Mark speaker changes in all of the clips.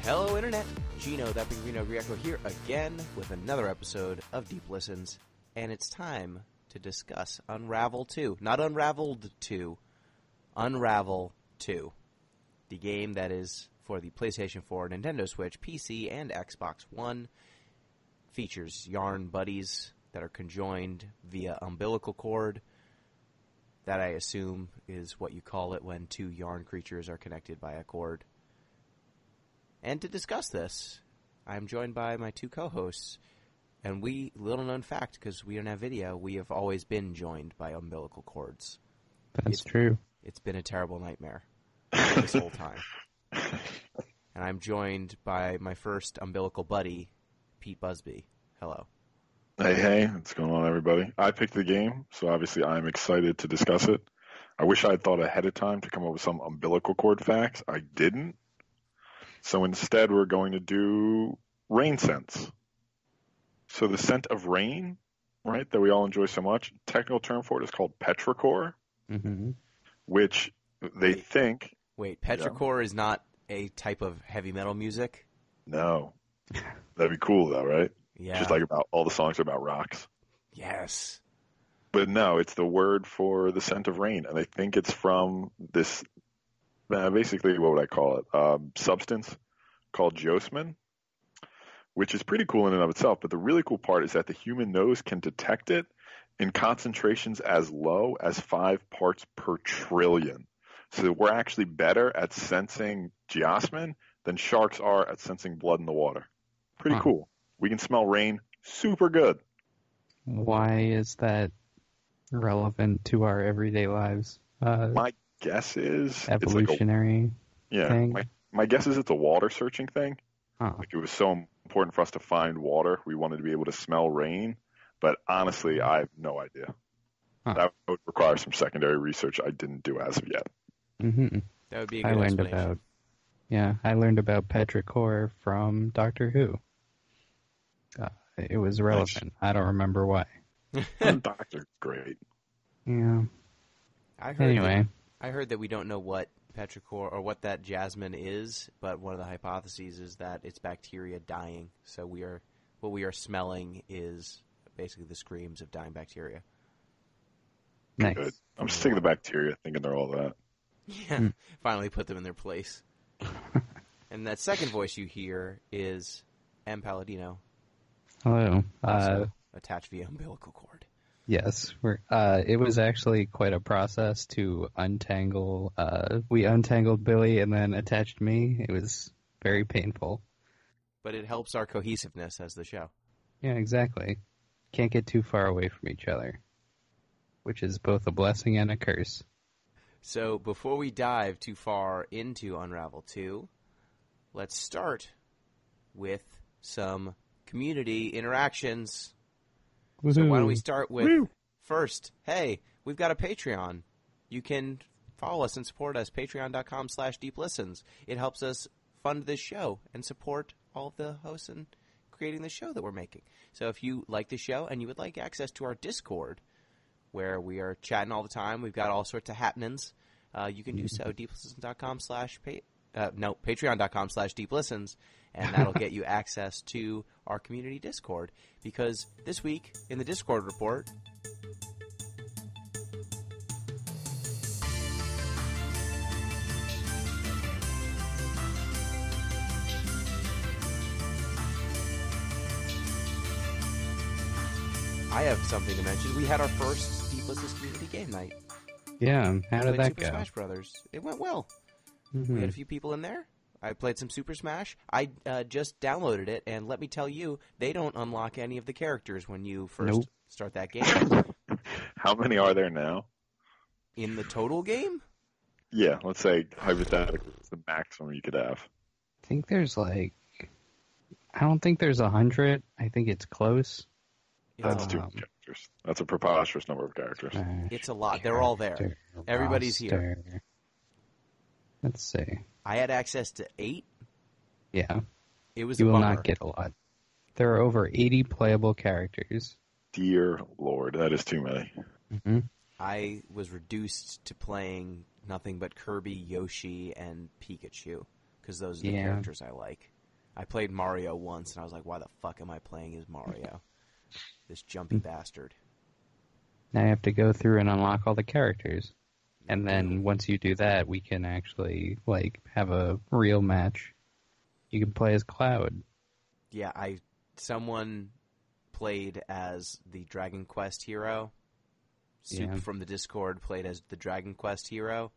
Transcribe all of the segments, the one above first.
Speaker 1: Hello, Internet. Gino, that being Reno Greco here again with another episode of Deep Listens, and it's time to discuss Unravel 2. Not Unraveled 2, Unravel 2. The game that is for the PlayStation 4, Nintendo Switch, PC, and Xbox One. Features yarn buddies that are conjoined via umbilical cord. That, I assume, is what you call it when two yarn creatures are connected by a cord. And to discuss this, I'm joined by my two co-hosts. And we, little known fact, because we don't have video, we have always been joined by umbilical cords.
Speaker 2: That's true.
Speaker 1: It's been a terrible nightmare this whole time. And I'm joined by my first umbilical buddy, Pete Busby. Hello.
Speaker 3: Hey, what's going on, everybody? I picked the game, so obviously I'm excited to discuss it. I wish I had thought ahead of time to come up with some umbilical cord facts. I didn't. So instead, we're going to do rain scents. So the scent of rain, right, that we all enjoy so much, technical term for it is called petrichor, which they think...
Speaker 1: Wait, petrichor is not a type of heavy metal music?
Speaker 3: No. That'd be cool, though, right?
Speaker 1: Yeah.
Speaker 3: Just like about all the songs are about rocks.
Speaker 1: Yes.
Speaker 3: But no, it's the word for the scent of rain, and I think it's from this... basically, what would I call it? Substance called geosmin, which is pretty cool in and of itself. But the really cool part is that the human nose can detect it in concentrations as low as 5 parts per trillion. So we're actually better at sensing geosmin than sharks are at sensing blood in the water. Pretty cool. We can smell rain super good.
Speaker 2: Why is that relevant to our everyday lives?
Speaker 3: My guess is
Speaker 2: evolutionary thing?
Speaker 3: My guess is it's a water searching thing.
Speaker 2: Huh.
Speaker 3: Like, it was so important for us to find water, we wanted to be able to smell rain. But honestly, I have no idea.
Speaker 2: Huh.
Speaker 3: That would require some secondary research I didn't do as of yet.
Speaker 2: Mm-hmm.
Speaker 1: That would be a good explanation.
Speaker 2: I learned about petrichor from Doctor Who. It was relevant. Nice. I don't remember why.
Speaker 3: Doctor's great.
Speaker 2: Yeah.
Speaker 1: I heard that we don't know what petrichor or what that jasmine is, but one of the hypotheses is that it's bacteria dying. So what we are smelling is basically the screams of dying bacteria.
Speaker 2: Nice.
Speaker 3: Good. I'm sick of the bacteria thinking they're all that.
Speaker 1: Yeah, finally put them in their place. And that second voice you hear is M. Palladino.
Speaker 2: Hello.
Speaker 1: Also attached via umbilical cord.
Speaker 2: Yes, it was actually quite a process to untangle. We untangled Billy and then attached me. It was very painful.
Speaker 1: But it helps our cohesiveness as the show.
Speaker 2: Yeah, exactly. Can't get too far away from each other, which is both a blessing and a curse.
Speaker 1: So before we dive too far into Unravel 2, let's start with some community interactions.
Speaker 2: Woo-hoo.
Speaker 1: So why don't we start with, first, hey, we've got a Patreon. You can follow us and support us, patreon.com/deeplistens. It helps us fund this show and support all of the hosts and creating the show that we're making. So if you like the show and you would like access to our Discord, where we are chatting all the time, we've got all sorts of happenings, you can do so, patreon.com/deeplistens, and that'll get you access to our community Discord. Because this week, in the Discord report, I have something to mention. We had our first Deep Listens community game night.
Speaker 2: Yeah, how did that
Speaker 1: Super
Speaker 2: go?
Speaker 1: Smash Brothers. It went well. We had a few people in there. I played some Super Smash. I just downloaded it, and let me tell you, they don't unlock any of the characters when you first start that game.
Speaker 3: How many are there now?
Speaker 1: In the total game?
Speaker 3: Yeah, let's say, hypothetically, it's the maximum you could have.
Speaker 2: I think there's I don't think there's 100. I think it's close.
Speaker 3: That's too many characters. That's a preposterous number of characters.
Speaker 1: It's a lot. They're all there. Everybody's here.
Speaker 2: Let's see.
Speaker 1: I had access to 8.
Speaker 2: Yeah.
Speaker 1: It was
Speaker 2: You
Speaker 1: a
Speaker 2: will
Speaker 1: bummer.
Speaker 2: not get a lot. There are over 80 playable characters.
Speaker 3: Dear Lord, that is too many.
Speaker 2: Mm-hmm.
Speaker 1: I was reduced to playing nothing but Kirby, Yoshi, and Pikachu, because those are the characters I like. I played Mario once, and I was like, why the fuck am I playing as Mario? This jumpy bastard.
Speaker 2: Now you have to go through and unlock all the characters. And then once you do that, we can actually, have a real match. You can play as Cloud.
Speaker 1: Yeah, someone played as the Dragon Quest hero. Soup from the Discord played as the Dragon Quest hero,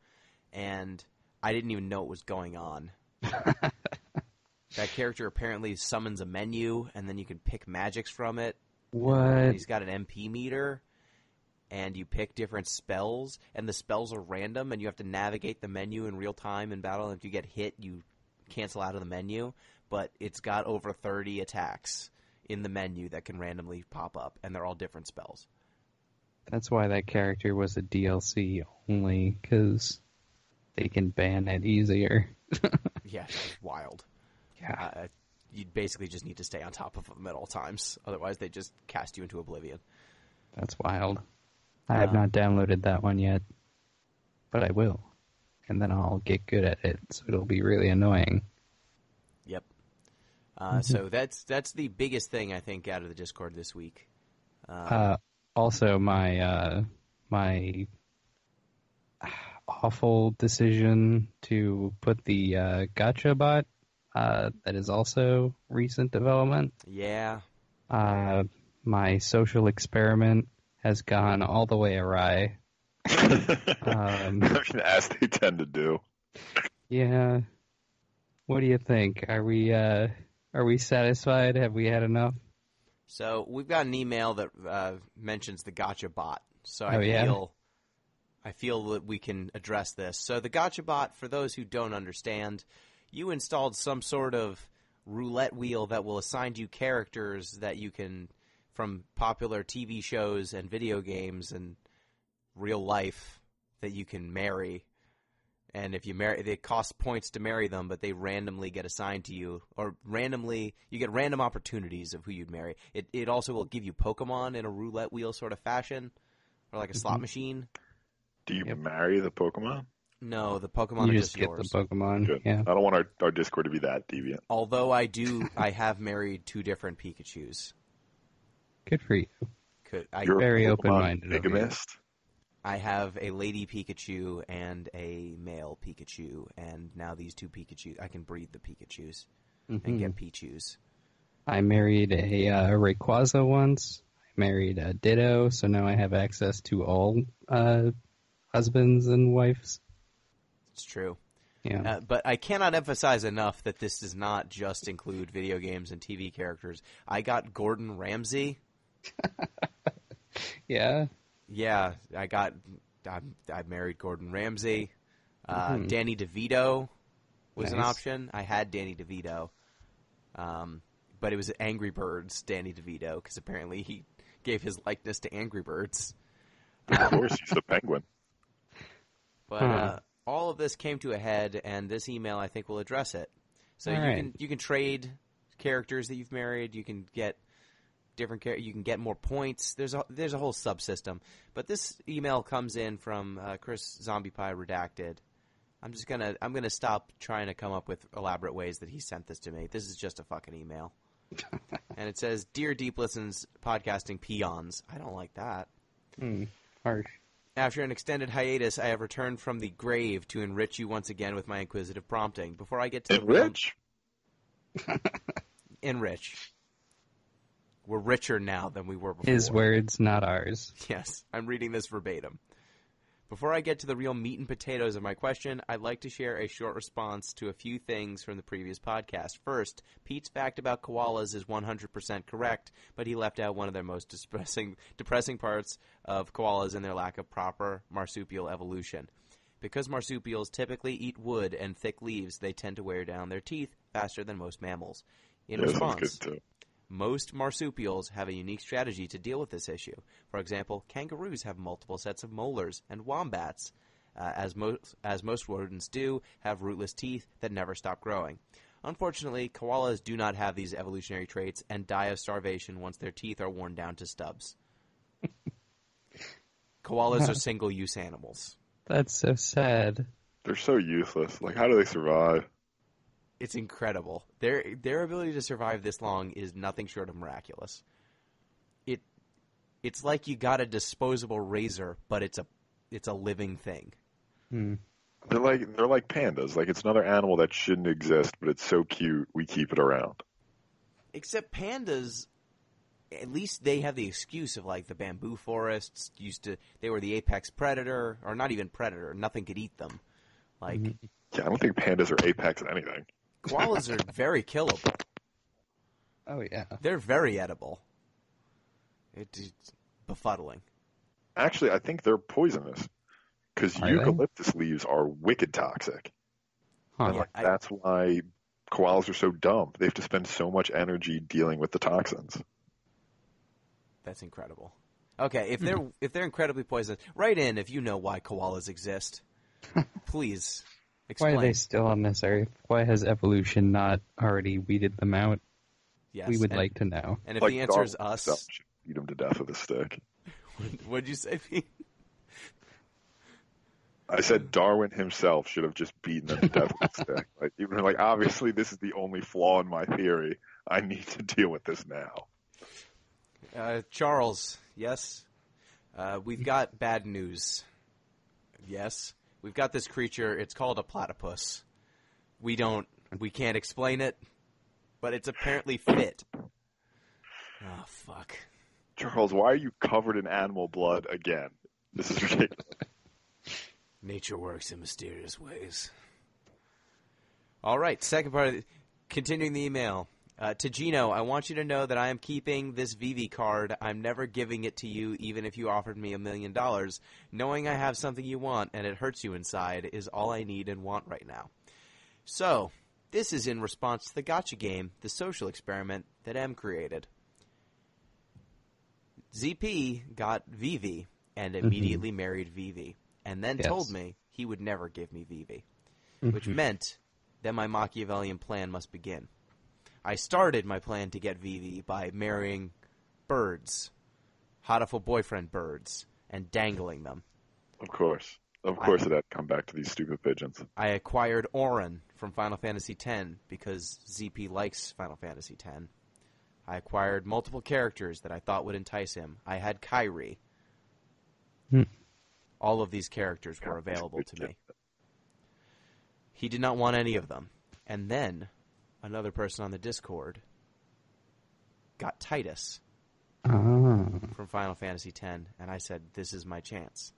Speaker 1: and I didn't even know what was going on. That character apparently summons a menu, and then you can pick magics from it.
Speaker 2: What?
Speaker 1: And he's got an MP meter, and you pick different spells, and the spells are random, and you have to navigate the menu in real time in battle, and if you get hit, you cancel out of the menu, but it's got over 30 attacks in the menu that can randomly pop up, and they're all different spells.
Speaker 2: That's why that character was a DLC only, because they can ban it easier.
Speaker 1: Yeah, it's wild.
Speaker 2: Yeah.
Speaker 1: You basically just need to stay on top of them at all times. Otherwise, they just cast you into oblivion.
Speaker 2: That's wild. I have not downloaded that one yet, but I will. And then I'll get good at it, so it'll be really annoying.
Speaker 1: Yep. So that's the biggest thing, I think, out of the Discord this week.
Speaker 2: Also, my awful decision to put the gacha bot, that is also recent development.
Speaker 1: Yeah.
Speaker 2: My social experiment has gone all the way awry.
Speaker 3: As they tend to do.
Speaker 2: Yeah. What do you think? Are we satisfied? Have we had enough?
Speaker 1: So we've got an email that mentions the gotcha bot. So I feel that we can address this. So the gotcha bot, for those who don't understand, you installed some sort of roulette wheel that will assign you characters that you can, from popular TV shows and video games and real life, that you can marry. And if you marry, it costs points to marry them, but they randomly get assigned to you, or randomly, you get random opportunities of who you'd marry. It also will give you Pokemon in a roulette wheel sort of fashion, or like a slot machine.
Speaker 3: Do you marry the Pokemon?
Speaker 1: No, the Pokemon are just
Speaker 2: get
Speaker 1: yours.
Speaker 2: the Pokemon.
Speaker 3: Good.
Speaker 2: Yeah.
Speaker 3: I don't want our Discord to be that deviant.
Speaker 1: Although I have married 2 different Pikachus.
Speaker 2: Good for you.
Speaker 3: You're
Speaker 2: very
Speaker 3: a Pokemon
Speaker 2: open-minded of you.
Speaker 3: bigamist.
Speaker 1: I have a lady Pikachu and a male Pikachu, and now these 2 Pikachu, I can breed the Pikachus and get Pichus.
Speaker 2: I married a Rayquaza once. I married a Ditto, so now I have access to all husbands and wives.
Speaker 1: It's true.
Speaker 2: Yeah.
Speaker 1: But I cannot emphasize enough that this does not just include video games and TV characters. I got Gordon Ramsay.
Speaker 2: Yeah.
Speaker 1: Yeah, I married Gordon Ramsay. Danny DeVito was an option. I had Danny DeVito. But it was Angry Birds Danny DeVito, because apparently he gave his likeness to Angry Birds.
Speaker 3: Of course, he's the penguin.
Speaker 1: But all of this came to a head, and this email, I think, will address it. So you can trade characters that you've married. You can get different characters. You can get more points. There's a whole subsystem. But this email comes in from Chris Zombie Pie Redacted. I'm gonna stop trying to come up with elaborate ways that he sent this to me. This is just a fucking email. And it says, "Dear Deep Listens podcasting peons." I don't like that.
Speaker 2: Harsh.
Speaker 1: After an extended hiatus, I have returned from the grave to enrich you once again with my inquisitive prompting. Before I get to
Speaker 3: Enrich?
Speaker 1: Enrich. We're richer now than we were before.
Speaker 2: His words, not ours.
Speaker 1: Yes, I'm reading this verbatim. Before I get to the real meat and potatoes of my question, I'd like to share a short response to a few things from the previous podcast. First, Pete's fact about koalas is 100% correct, but he left out one of their most depressing parts of koalas and their lack of proper marsupial evolution. Because marsupials typically eat wood and thick leaves, they tend to wear down their teeth faster than most mammals. In response, most marsupials have a unique strategy to deal with this issue. For example, kangaroos have multiple sets of molars, and wombats, as most rodents do, have rootless teeth that never stop growing. Unfortunately, koalas do not have these evolutionary traits and die of starvation once their teeth are worn down to stubs. Koalas are single-use animals.
Speaker 2: That's so sad.
Speaker 3: They're so useless. Like, how do they survive?
Speaker 1: It's incredible. Their ability to survive this long is nothing short of miraculous. It's like you got a disposable razor, but it's a living thing.
Speaker 2: Hmm.
Speaker 3: They're like pandas. Like, it's another animal that shouldn't exist, but it's so cute we keep it around.
Speaker 1: Except pandas, at least they have the excuse of like the bamboo forests they were the apex predator, or not even predator. Nothing could eat them. Like
Speaker 3: Yeah, I don't think pandas are apex at anything.
Speaker 1: koalas are very killable.
Speaker 2: Oh yeah.
Speaker 1: They're very edible. It's befuddling.
Speaker 3: Actually, I think they're poisonous because
Speaker 2: Are
Speaker 3: eucalyptus leaves are wicked toxic.
Speaker 2: Huh.
Speaker 3: And that's why koalas are so dumb. They have to spend so much energy dealing with the toxins.
Speaker 1: That's incredible. Okay, if they're incredibly poisonous, write in if you know why koalas exist. Please explain.
Speaker 2: Why are they still on this earth? Why has evolution not already weeded them out?
Speaker 1: Yes,
Speaker 2: We would like to know.
Speaker 1: And if the answer is
Speaker 3: Darwin
Speaker 1: us,
Speaker 3: himself should beat him to death with a stick.
Speaker 1: what'd you say, Pete?
Speaker 3: I said Darwin himself should have just beaten them to death with a stick. Obviously this is the only flaw in my theory. I need to deal with this now.
Speaker 1: Charles, yes? We've got bad news. Yes? We've got this creature. It's called a platypus. We can't explain it, but it's apparently fit. Oh, fuck.
Speaker 3: Charles, why are you covered in animal blood again? This is ridiculous.
Speaker 1: Nature works in mysterious ways. All right, second part, continuing the email. To Gino, I want you to know that I am keeping this Vivi card. I'm never giving it to you, even if you offered me $1 million. Knowing I have something you want and it hurts you inside is all I need and want right now. So, this is in response to the gotcha game, the social experiment that M created. ZP got Vivi and immediately married Vivi, and then told me he would never give me Vivi, which meant that my Machiavellian plan must begin. I started my plan to get Vivi by marrying birds, Hatoful boyfriend birds, and dangling them.
Speaker 3: Of course it had to come back to these stupid pigeons.
Speaker 1: I acquired Orin from Final Fantasy X because ZP likes Final Fantasy X. I acquired multiple characters that I thought would entice him. I had Kyrie. All of these characters were available to me. He did not want any of them. And then another person on the Discord got Titus from Final Fantasy X, and I said, this is my chance.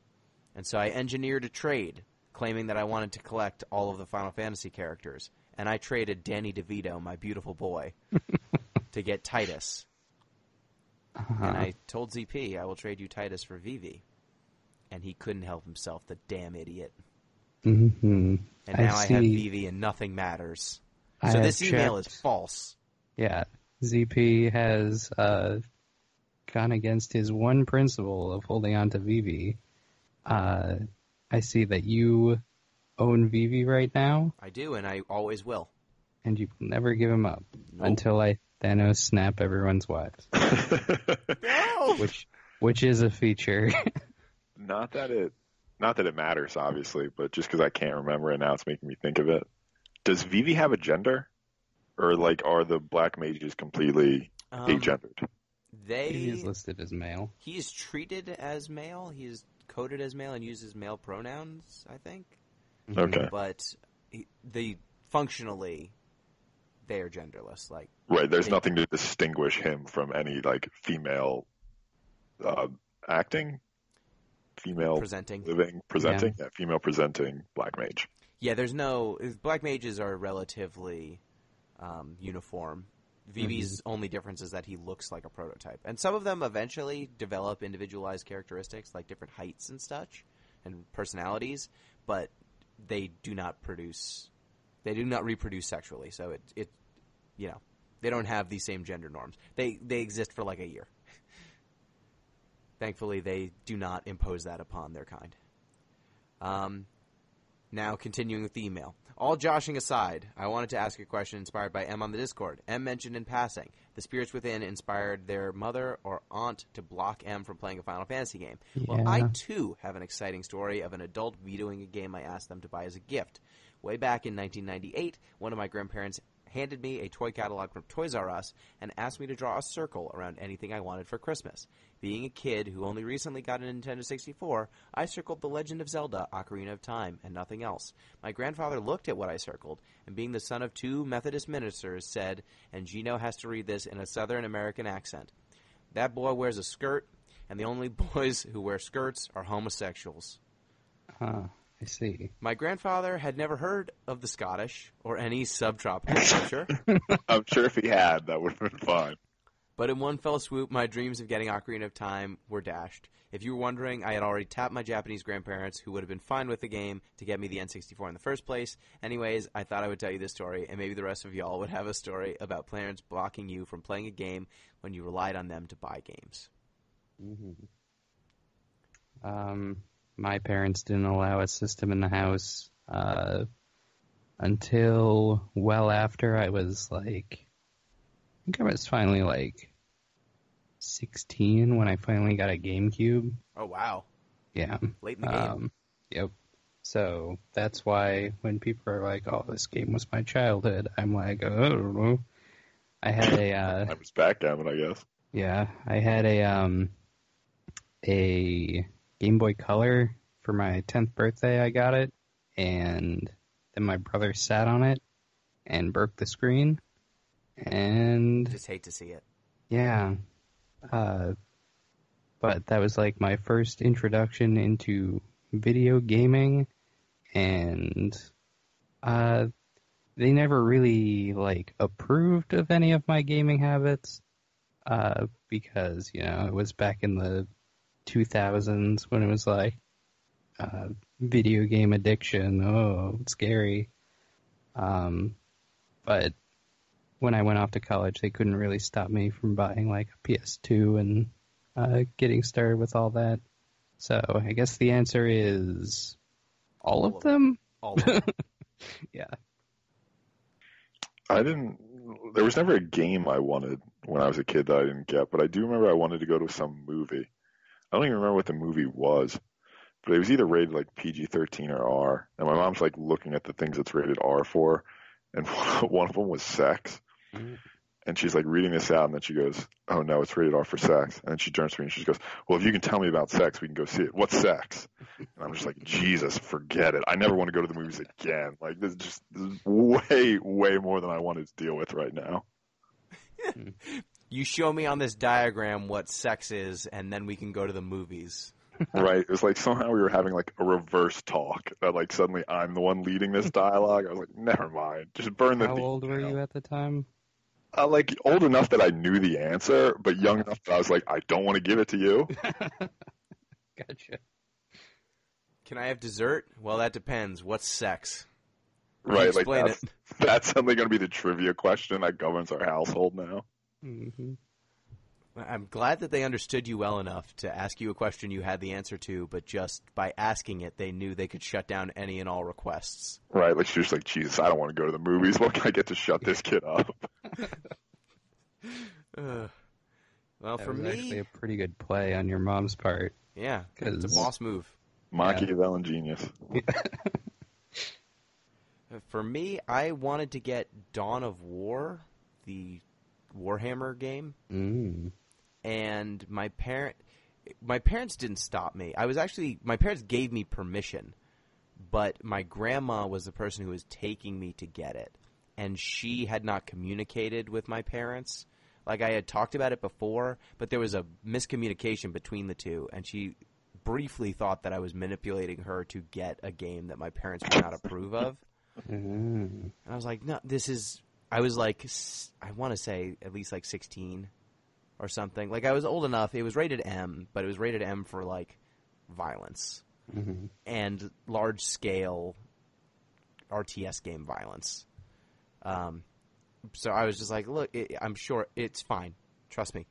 Speaker 1: And so I engineered a trade claiming that I wanted to collect all of the Final Fantasy characters, and I traded Danny DeVito, my beautiful boy, to get Titus. And I told ZP, I will trade you Titus for Vivi. And he couldn't help himself, the damn idiot. And now I have Vivi and nothing matters. So this email is false.
Speaker 2: Yeah. ZP has gone against his one principle of holding on to Vivi. I see that you own Vivi right now.
Speaker 1: I do, and I always will.
Speaker 2: And you will never give him up until I Thanos snap everyone's wives.
Speaker 1: No!
Speaker 2: Which is a feature.
Speaker 3: Not that it matters, obviously, but just because I can't remember it now, it's making me think of it. Does Vivi have a gender? Or, are the black mages completely agendered?
Speaker 2: He is listed as male.
Speaker 1: He is treated as male. He is coded as male and uses male pronouns, I think.
Speaker 3: Okay.
Speaker 1: But functionally, they are genderless.
Speaker 3: Right, there's nothing to distinguish him from any, female acting? Female
Speaker 1: presenting.
Speaker 3: Presenting? Yeah, female presenting black mage.
Speaker 1: Yeah, there's no... Black mages are relatively uniform. Vivi's only difference is that he looks like a prototype. And some of them eventually develop individualized characteristics, like different heights and such, and personalities, but they do not reproduce sexually. So they don't have the same gender norms. They exist for a year. Thankfully, they do not impose that upon their kind. Now, continuing with the email. All joshing aside, I wanted to ask a question inspired by M on the Discord. M mentioned in passing, the spirits within inspired their mother or aunt to block M from playing a Final Fantasy game. Yeah. Well, I, too, have an exciting story of an adult vetoing a game I asked them to buy as a gift. Way back in 1998, one of my grandparents handed me a toy catalog from Toys R Us and asked me to draw a circle around anything I wanted for Christmas. Being a kid who only recently got a Nintendo 64, I circled The Legend of Zelda, Ocarina of Time, and nothing else. My grandfather looked at what I circled, and being the son of 2 Methodist ministers, said, and Gino has to read this in a Southern American accent, "That boy wears a skirt, and the only boys who wear skirts are homosexuals."
Speaker 2: I see.
Speaker 1: My grandfather had never heard of the Scottish or any subtropical culture.
Speaker 3: I'm sure if he had, that would have been fine.
Speaker 1: But in one fell swoop, my dreams of getting Ocarina of Time were dashed. If you were wondering, I had already tapped my Japanese grandparents, who would have been fine with the game, to get me the N64 in the first place. Anyways, I thought I would tell you this story, and maybe the rest of y'all would have a story about parents blocking you from playing a game when you relied on them to buy games.
Speaker 2: My parents didn't allow a system in the house until well after I was like, I think I was finally like 16 when I finally got a GameCube.
Speaker 1: Oh, wow.
Speaker 2: Yeah.
Speaker 1: Late in the game.
Speaker 2: Yep. So that's why when people are like, "Oh, this game was my childhood," I'm like, "Oh, I don't know." I had
Speaker 3: I was backgammon, I guess.
Speaker 2: Yeah, I had a Game Boy Color for my 10th birthday. I got it, and then my brother sat on it and broke the screen, and
Speaker 1: Just hate to see it.
Speaker 2: yeah, but that was like my first introduction into video gaming, and they never really like approved of any of my gaming habits, because it was back in the 2000s when it was like video game addiction. Oh, it's scary. But when I went off to college, they couldn't really stop me from buying like a PS2 and getting started with all that. So I guess the answer is all of them.
Speaker 1: All of them.
Speaker 2: Yeah.
Speaker 3: There was never a game I wanted when I was a kid that I didn't get, but I do remember I wanted to go to some movie. I don't even remember what the movie was, but it was either rated like PG-13 or R, and my mom's like looking at the things it's rated R for, and one of them was sex. And she's like reading this out, and then she goes, "Oh no, it's rated R for sex." And then she turns to me and she goes, "Well, if you can tell me about sex, we can go see it. What's sex?" And I'm just like, Jesus, forget it. I never want to go to the movies again. Like, this is way, way more than I wanted to deal with right now.
Speaker 1: You show me on this diagram what sex is, and then we can go to the movies.
Speaker 3: Right. It was like somehow we were having like a reverse talk that like suddenly I'm the one leading this dialogue. I was like, never mind. Just burn the
Speaker 2: How old were you at the time?
Speaker 3: Like old enough that I knew the answer, but young enough that I was like, I don't want to give it to you.
Speaker 2: Gotcha.
Speaker 1: Can I have dessert? Well, that depends. What's sex?
Speaker 3: Right. Like
Speaker 1: Explain it.
Speaker 3: that's suddenly going to be the trivia question that governs our household now.
Speaker 2: Mm-hmm.
Speaker 1: I'm glad that they understood you well enough to ask you a question you had the answer to, but just by asking it, they knew they could shut down any and all requests.
Speaker 3: Right, like she's like, Jesus, I don't want to go to the movies. What can I get to shut this kid up?
Speaker 1: Well,
Speaker 2: That
Speaker 1: for
Speaker 2: was
Speaker 1: me,
Speaker 2: actually a pretty good play on your mom's part.
Speaker 1: yeah, it's a boss move.
Speaker 3: Machiavellian genius.
Speaker 1: For me, I wanted to get Dawn of War, the Warhammer game. And my parents didn't stop me. My parents gave me permission, but my grandma was the person who was taking me to get it, and she had not communicated with my parents. Like, I had talked about it before, but there was a miscommunication between the two, and she briefly thought that I was manipulating her to get a game that my parents would not approve of. And I was like, no, I was like, I want to say at least like 16 or something. Like, I was old enough. It was rated M, but it was rated M for like violence and large scale RTS game violence. So I was just like, look, I'm sure it's fine. Trust me.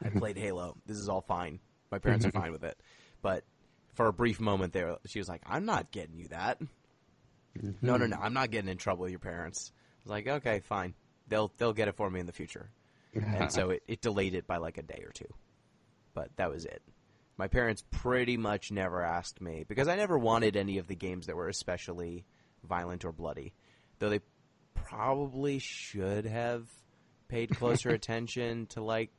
Speaker 1: I played Halo. This is all fine. My parents are fine with it. But for a brief moment there, she was like, I'm not getting you that. No, I'm not getting in trouble with your parents. I was like, okay, fine. They'll get it for me in the future. And so it delayed it by like a day or two. But that was it. My parents pretty much never asked me, because I never wanted any of the games that were especially violent or bloody. Though they probably should have paid closer attention to, like,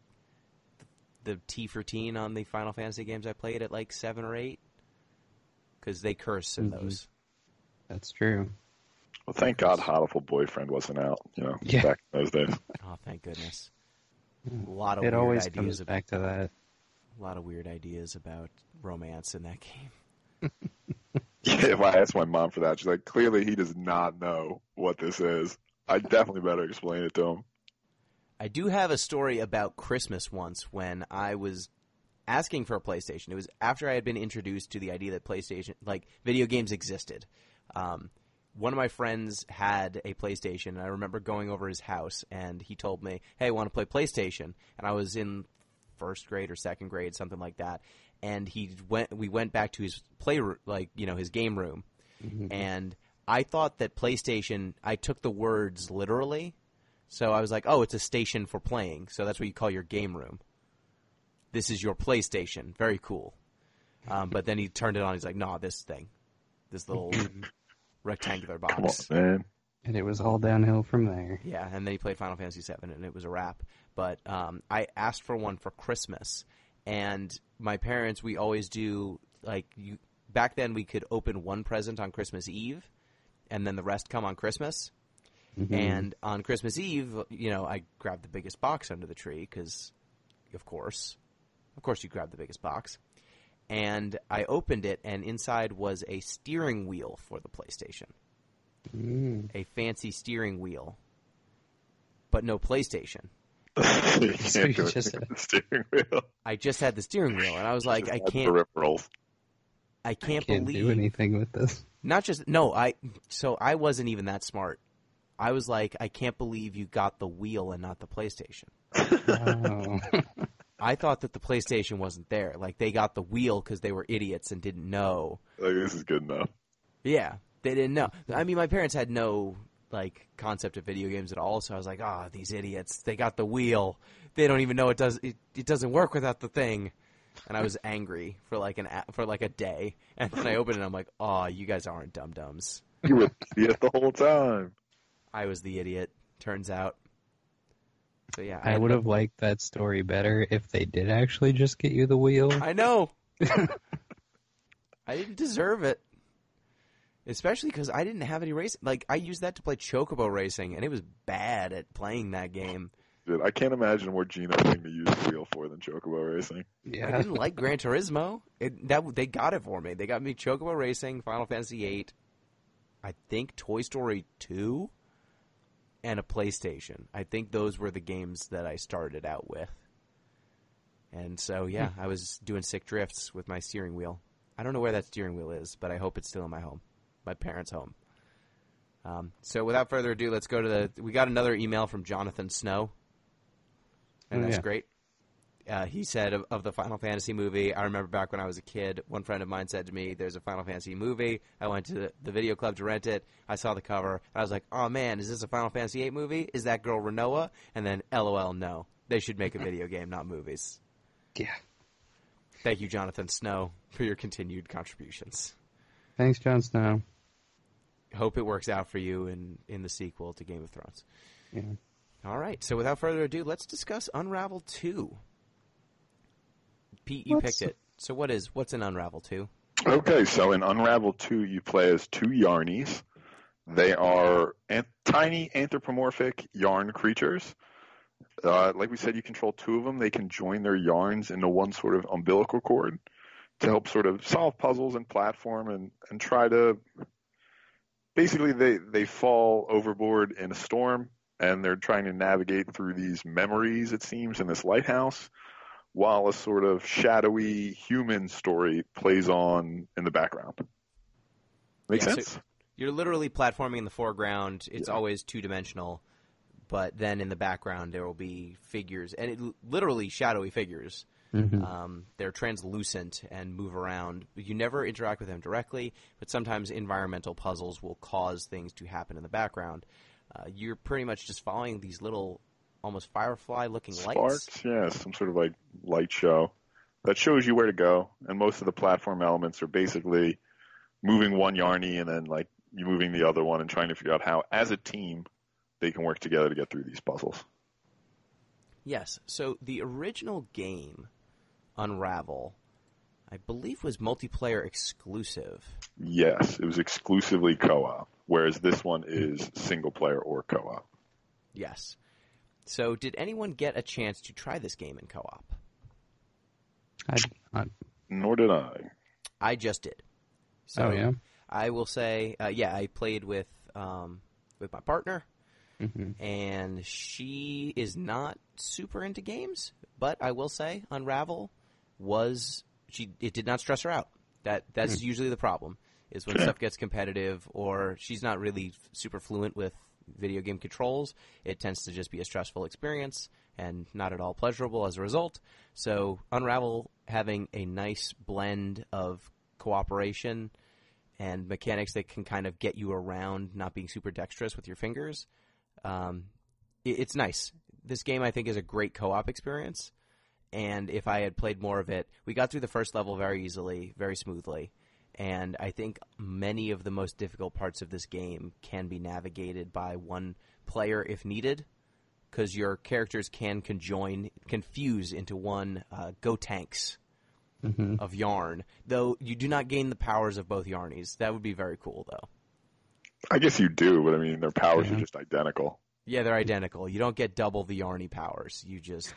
Speaker 1: the T for teen on the Final Fantasy games I played at, like, 7 or 8. Because they curse in those.
Speaker 2: That's true.
Speaker 3: Well, thank God Hotiful Boyfriend wasn't out, back in those days.
Speaker 1: Oh, thank goodness. A lot of
Speaker 2: It
Speaker 1: weird
Speaker 2: always
Speaker 1: ideas
Speaker 2: comes back to that.
Speaker 1: A lot of weird ideas about romance in that game.
Speaker 3: Yeah, if I asked my mom for that, she's like, clearly he does not know what this is. I definitely better explain it to him.
Speaker 1: I do have a story about Christmas once when I was asking for a PlayStation. It was after I had been introduced to the idea that PlayStation, like, video games existed. One of my friends had a PlayStation, and I remember going over his house, and he told me, hey, I want to play PlayStation. And I was in first grade or second grade, something like that. And we went back to his his game room. Mm-hmm. And I thought that PlayStation, I took the words literally. So I was like, oh, it's a station for playing. So that's what you call your game room. This is your PlayStation. Very cool. But then he turned it on. He's like, no, this little rectangular box.
Speaker 3: Come on, man.
Speaker 2: And it was all downhill from there.
Speaker 1: Yeah, and then he played Final Fantasy VII, and it was a wrap. But I asked for one for Christmas, and my parents, we always do, back then we could open one present on Christmas Eve, and then the rest come on Christmas. Mm-hmm. And on Christmas Eve, I grabbed the biggest box under the tree, because, of course you grab the biggest box. And I opened it, and inside was a steering wheel for the PlayStation. A fancy steering wheel, but no PlayStation.
Speaker 3: So you just had the steering wheel.
Speaker 1: I just had the steering wheel, and I was like, I can't believe
Speaker 2: do anything with this.
Speaker 1: So I wasn't even that smart. I was like, I can't believe you got the wheel and not the PlayStation.
Speaker 2: Oh.
Speaker 1: I thought that the PlayStation wasn't there. Like, they got the wheel because they were idiots and didn't know.
Speaker 3: Like, this is good enough.
Speaker 1: Yeah, they didn't know. I mean, my parents had no, concept of video games at all, so I was like, these idiots. They got the wheel. They don't even know it doesn't work without the thing. And I was angry for a day. And then I opened it and I'm like, you guys aren't dum-dums.
Speaker 3: You were the idiot the whole time.
Speaker 1: I was the idiot, turns out. So yeah,
Speaker 2: I would have liked that story better if they did actually just get you the wheel.
Speaker 1: I know. I didn't deserve it. Especially because I didn't have any racing. I used that to play Chocobo Racing, and it was bad at playing that game.
Speaker 3: Dude, I can't imagine more Gino thing to use the wheel for than Chocobo Racing.
Speaker 2: Yeah.
Speaker 1: I didn't like Gran Turismo. They got it for me. They got me Chocobo Racing, Final Fantasy VIII, I think Toy Story 2, and a PlayStation. I think those were the games that I started out with. And so, yeah, I was doing sick drifts with my steering wheel. I don't know where that steering wheel is, but I hope it's still in my home. My parents' home. So without further ado, let's go to we got another email from Jonathan Snow. And that's great. He said of the Final Fantasy movie, I remember back when I was a kid, one friend of mine said to me, there's a Final Fantasy movie. I went to the video club to rent it. I saw the cover. I was like, oh man, is this a Final Fantasy VIII movie? Is that girl Renoa? And then LOL, no. They should make a video game, not movies.
Speaker 2: Yeah.
Speaker 1: Thank you, Jonathan Snow, for your continued contributions.
Speaker 2: Thanks, Jon Snow.
Speaker 1: Hope it works out for you in the sequel to Game of Thrones.
Speaker 2: Yeah.
Speaker 1: All right. So without further ado, let's discuss Unravel 2. Pete, you picked it. So what's in Unravel 2?
Speaker 3: Okay, so in Unravel 2, you play as two Yarnies. They are tiny anthropomorphic yarn creatures. Like we said, you control two of them. They can join their yarns into one sort of umbilical cord to help sort of solve puzzles and platform and try to... Basically, they fall overboard in a storm, and they're trying to navigate through these memories, it seems, in this lighthouse, while a sort of shadowy human story plays on in the background. Make sense?
Speaker 1: So you're literally platforming in the foreground. It's always two-dimensional, but then in the background there will be figures, and literally shadowy figures. Mm-hmm. They're translucent and move around. You never interact with them directly, but sometimes environmental puzzles will cause things to happen in the background. You're pretty much just following these little, almost firefly-looking lights.
Speaker 3: Sparks, yeah, some sort of light show that shows you where to go. And most of the platform elements are basically moving one Yarny and then you moving the other one and trying to figure out how, as a team, they can work together to get through these puzzles.
Speaker 1: Yes. So the original game, Unravel, I believe was multiplayer exclusive.
Speaker 3: Yes, it was exclusively co-op, whereas this one is single player or co-op.
Speaker 1: Yes. So did anyone get a chance to try this game in co-op?
Speaker 2: I did not.
Speaker 3: Nor did I.
Speaker 1: I just did. So
Speaker 2: Oh, yeah?
Speaker 1: I will say, I played with my partner, and she is not super into games, but I will say Unravel it did not stress her out. That's usually the problem, is when stuff gets competitive or she's not really super fluent with video game controls, it tends to just be a stressful experience and not at all pleasurable as a result. So Unravel having a nice blend of cooperation and mechanics that can kind of get you around not being super dexterous with your fingers, it's nice. This game, I think, is a great co-op experience, and if I had played more of it, we got through the first level very easily, very smoothly, and I think many of the most difficult parts of this game can be navigated by one player if needed, because your characters can fuse into one Go-Tanks of yarn, though you do not gain the powers of both yarnies. That would be very cool, though.
Speaker 3: I guess you do, but I mean, their powers are just identical.
Speaker 1: Yeah, they're identical. You don't get double the yarny powers. You just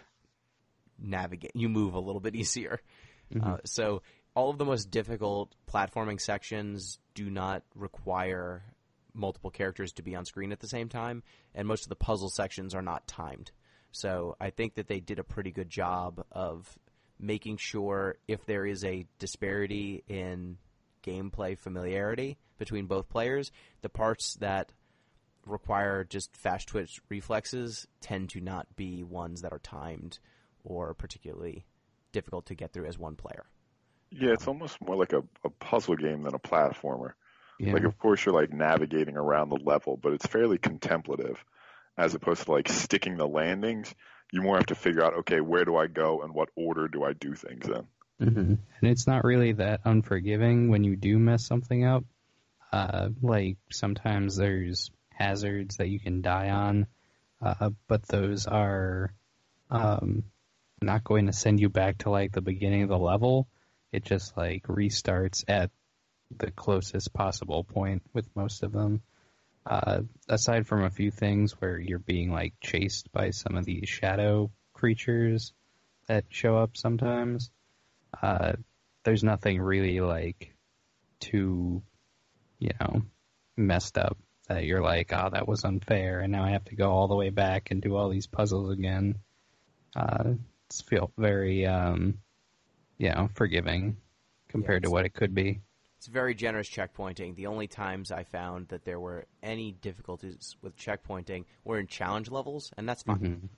Speaker 1: navigate. You move a little bit easier. So all of the most difficult platforming sections do not require multiple characters to be on screen at the same time, and most of the puzzle sections are not timed. So I think that they did a pretty good job of making sure if there is a disparity in gameplay familiarity between both players, the parts that require just fast twitch reflexes tend to not be ones that are timed or particularly difficult to get through as one player.
Speaker 3: Yeah, it's almost more like a puzzle game than a platformer.
Speaker 2: Yeah.
Speaker 3: Like, of course, you're like navigating around the level, but it's fairly contemplative as opposed to like sticking the landings. You more have to figure out, okay, where do I go and what order do I do things in?
Speaker 2: And it's not really that unforgiving when you do mess something up. Like sometimes there's hazards that you can die on, but those are not going to send you back to like the beginning of the level. It just like restarts at the closest possible point with most of them. Aside from a few things where you're being like chased by some of these shadow creatures that show up sometimes, there's nothing really like too, messed up that you're like, oh, that was unfair, and now I have to go all the way back and do all these puzzles again. It's feel very, forgiving compared to what it could be.
Speaker 1: It's very generous checkpointing. The only times I found that there were any difficulties with checkpointing were in challenge levels, and that's fine.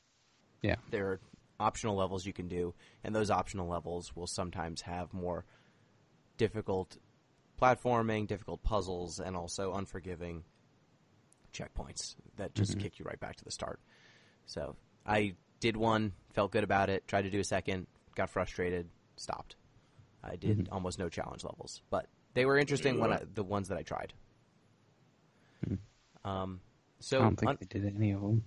Speaker 2: Yeah.
Speaker 1: There are optional levels you can do, and those optional levels will sometimes have more difficult platforming, difficult puzzles, and also unforgiving checkpoints that just kick you right back to the start. So I did one, felt good about it, tried to do a second, got frustrated, stopped. I did almost no challenge levels, but they were interesting the ones that I tried. So
Speaker 2: I don't think I did any of them.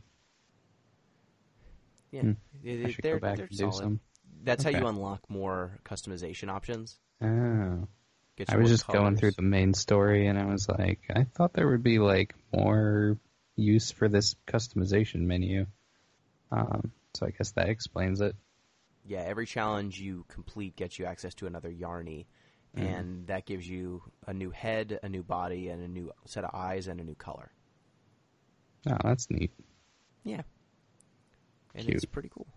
Speaker 1: Yeah,
Speaker 2: I should go back
Speaker 1: they're
Speaker 2: and
Speaker 1: solid.
Speaker 2: do some.
Speaker 1: That's how you unlock more customization options.
Speaker 2: Oh.
Speaker 1: Get you
Speaker 2: I was
Speaker 1: more
Speaker 2: just going
Speaker 1: colors.
Speaker 2: through the main story, and I was like, I thought there would be like more use for this customization menu. So I guess that explains it.
Speaker 1: Yeah, every challenge you complete gets you access to another Yarny, and that gives you a new head, a new body, and a new set of eyes, and a new color.
Speaker 2: Oh, that's neat.
Speaker 1: Yeah. And
Speaker 2: Cute.
Speaker 1: it's pretty cool.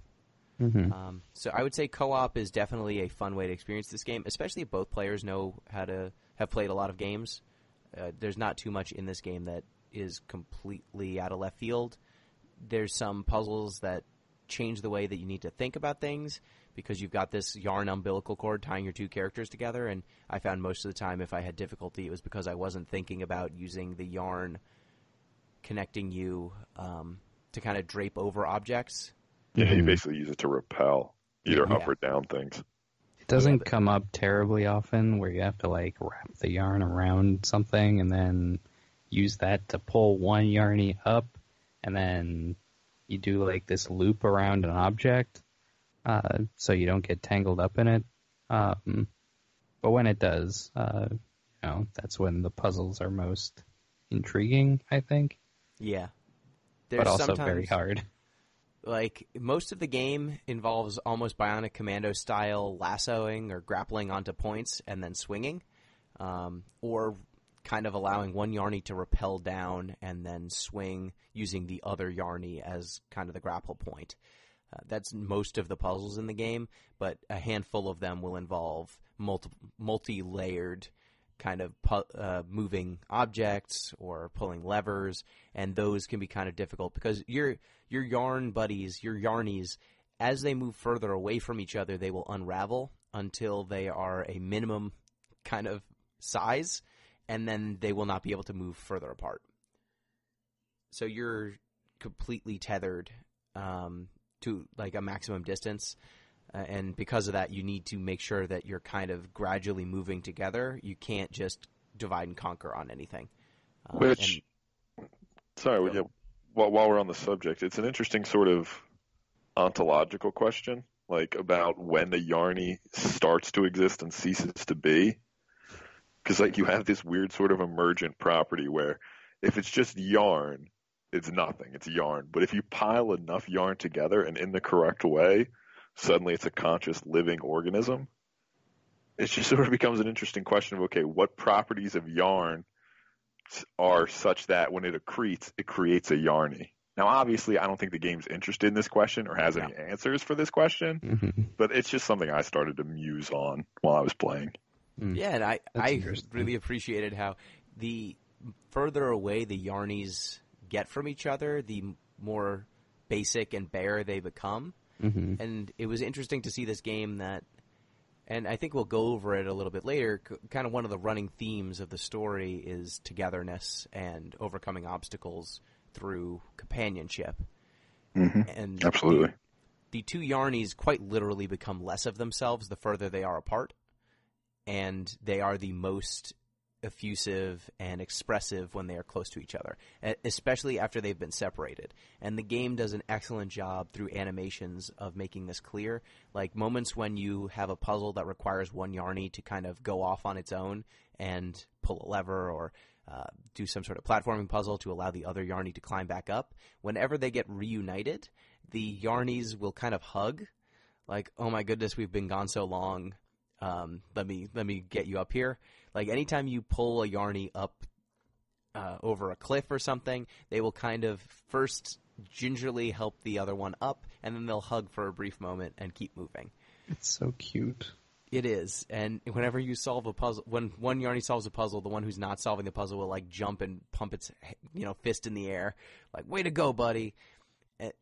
Speaker 2: Mm-hmm.
Speaker 1: So I would say co-op is definitely a fun way to experience this game, especially if both players know how to have played a lot of games. There's not too much in this game that is completely out of left field. There's some puzzles that change the way that you need to think about things because you've got this yarn umbilical cord tying your two characters together, and I found most of the time if I had difficulty it was because I wasn't thinking about using the yarn connecting you to kind of drape over objects.
Speaker 3: Yeah, you basically use it to repel either up or down things.
Speaker 2: It doesn't come up terribly often where you have to like wrap the yarn around something and then use that to pull one Yarny up, and then you do like this loop around an object, so you don't get tangled up in it. But when it does, that's when the puzzles are most intriguing, I think.
Speaker 1: Yeah.
Speaker 2: But also very hard.
Speaker 1: Like, most of the game involves almost Bionic Commando style lassoing or grappling onto points and then swinging, or kind of allowing one Yarny to rappel down and then swing using the other Yarny as kind of the grapple point. That's most of the puzzles in the game, but a handful of them will involve multi-layered kind of moving objects or pulling levers, and those can be kind of difficult because your yarn buddies, your Yarnies, as they move further away from each other, they will unravel until they are a minimum kind of size, and then they will not be able to move further apart. So you're completely tethered to like a maximum distance, and because of that, you need to make sure that you're kind of gradually moving together. You can't just divide and conquer on anything.
Speaker 3: While we're on the subject, it's an interesting sort of ontological question, like about when a Yarny starts to exist and ceases to be. Because like you have this weird sort of emergent property where if it's just yarn, it's nothing. It's yarn. But if you pile enough yarn together and in the correct way, suddenly it's a conscious living organism. It just sort of becomes an interesting question of, okay, what properties of yarn are such that when it accretes, it creates a Yarny? Now, obviously, I don't think the game's interested in this question or has any answers for this question, but it's just something I started to muse on while I was playing.
Speaker 1: Yeah, and I really appreciated how the further away the Yarnies get from each other, the more basic and bare they become. And it was interesting to see this game that, and I think we'll go over it a little bit later, kind of one of the running themes of the story is togetherness and overcoming obstacles through companionship. And
Speaker 3: absolutely.
Speaker 1: The two Yarnies quite literally become less of themselves the further they are apart, and they are the most effusive and expressive when they are close to each other, especially after they've been separated. And the game does an excellent job through animations of making this clear. Like moments when you have a puzzle that requires one Yarny to kind of go off on its own and pull a lever or do some sort of platforming puzzle to allow the other Yarny to climb back up. Whenever they get reunited, the Yarnies will kind of hug, like, "Oh my goodness, we've been gone so long. Let me get you up here." Like anytime you pull a Yarny up over a cliff or something, they will kind of first gingerly help the other one up, and then they'll hug for a brief moment and keep moving.
Speaker 2: It's so cute.
Speaker 1: It is, and whenever you solve a puzzle, when one Yarny solves a puzzle, the one who's not solving the puzzle will like jump and pump its fist in the air, like "Way to go, buddy!"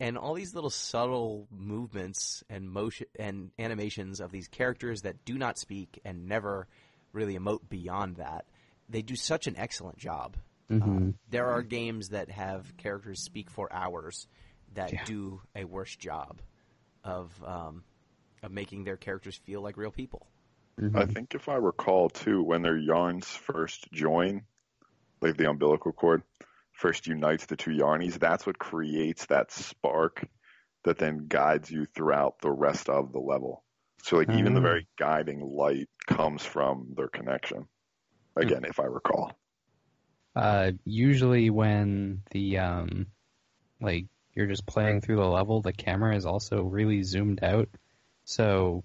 Speaker 1: And all these little subtle movements and motion and animations of these characters that do not speak and never really emote beyond that, they do such an excellent job. There are games that have characters speak for hours that do a worse job of making their characters feel like real people.
Speaker 3: I think if I recall, too, when their yarns first join, like the umbilical cord first unites the two Yarnies, that's what creates that spark that then guides you throughout the rest of the level. So like even the very guiding light comes from their connection. Again, if I recall.
Speaker 2: Usually when the like you're just playing through the level, the camera is also really zoomed out. So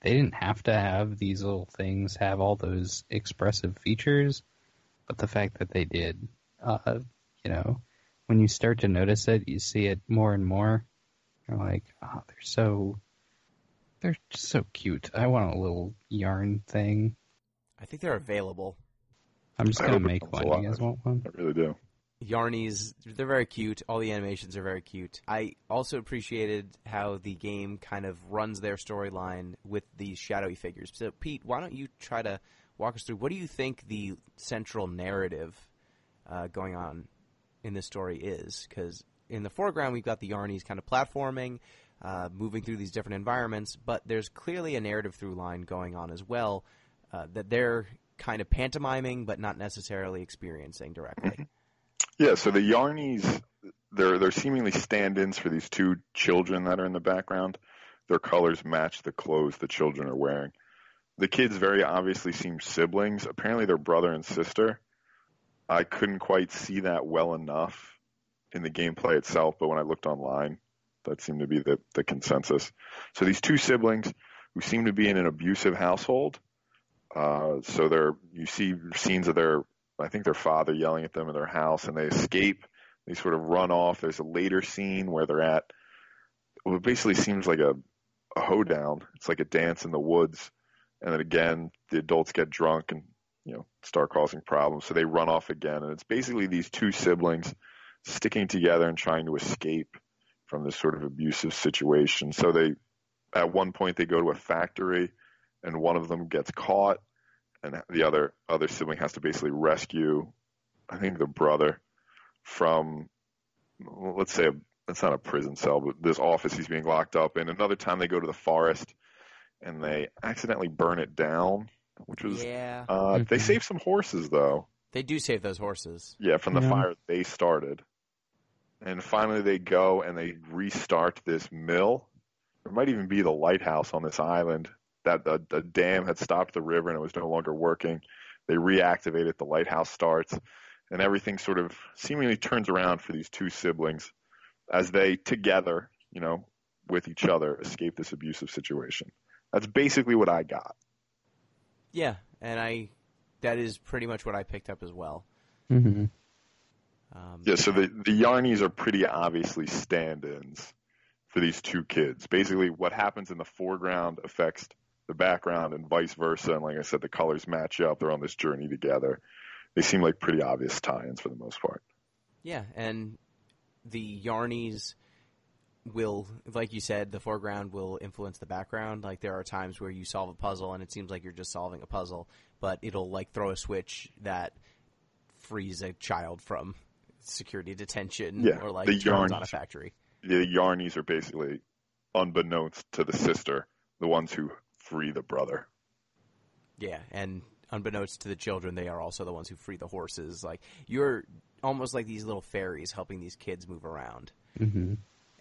Speaker 2: they didn't have to have these little things have all those expressive features, but the fact that they did, when you start to notice it, you see it more and more. You're like, oh, they're so cute. I want a little yarn thing.
Speaker 1: I think they're available.
Speaker 2: I'm just going to make one. You guys want one?
Speaker 3: I really do.
Speaker 1: Yarnies, they're very cute. All the animations are very cute. I also appreciated how the game kind of runs their storyline with these shadowy figures. So, Pete, why don't you try to walk us through, what do you think the central narrative going on in this story is? Because in the foreground, we've got the Yarnies kind of platforming, moving through these different environments, but there's clearly a narrative through line going on as well that they're kind of pantomiming but not necessarily experiencing directly.
Speaker 3: Yeah, so the Yarnies, they're seemingly stand-ins for these two children that are in the background. Their colors match the clothes the children are wearing. The kids very obviously seem siblings. Apparently they're brother and sister. I couldn't quite see that well enough in the gameplay itself, but when I looked online, that seemed to be the consensus. So these two siblings who seem to be in an abusive household. You see scenes of I think their father yelling at them in their house, and they escape. They sort of run off. There's a later scene where they're at what basically seems like a hoedown. It's like a dance in the woods. And then again, the adults get drunk and, start causing problems. So they run off again. And it's basically these two siblings sticking together and trying to escape from this sort of abusive situation. So at one point they go to a factory and one of them gets caught and the other sibling has to basically rescue, I think, the brother from, let's say, it's not a prison cell, but this office he's being locked up in. Another time they go to the forest and they accidentally burn it down, which was, they save some horses though.
Speaker 1: They do save those horses.
Speaker 3: Yeah, from the fire they started. And finally they go and they restart this mill. It might even be the lighthouse on this island that the dam had stopped the river and it was no longer working. They reactivate it, the lighthouse starts, and everything sort of seemingly turns around for these two siblings as they together, with each other, escape this abusive situation. That's basically what I got.
Speaker 1: Yeah, and that is pretty much what I picked up as well.
Speaker 2: Mm-hmm.
Speaker 3: So the Yarnies are pretty obviously stand-ins for these two kids. Basically, what happens in the foreground affects the background and vice versa. And like I said, the colors match up. They're on this journey together. They seem like pretty obvious tie-ins for the most part.
Speaker 1: Yeah, and the Yarnies will, like you said, the foreground will influence the background. Like there are times where you solve a puzzle and it seems like you're just solving a puzzle, but it'll like throw a switch that frees a child from security detention or like turns on a factory.
Speaker 3: The Yarnies are basically, unbeknownst to the sister, the ones who free the brother.
Speaker 1: Yeah, and unbeknownst to the children, they are also the ones who free the horses. Like you're almost like these little fairies helping these kids move around.
Speaker 2: Mm-hmm.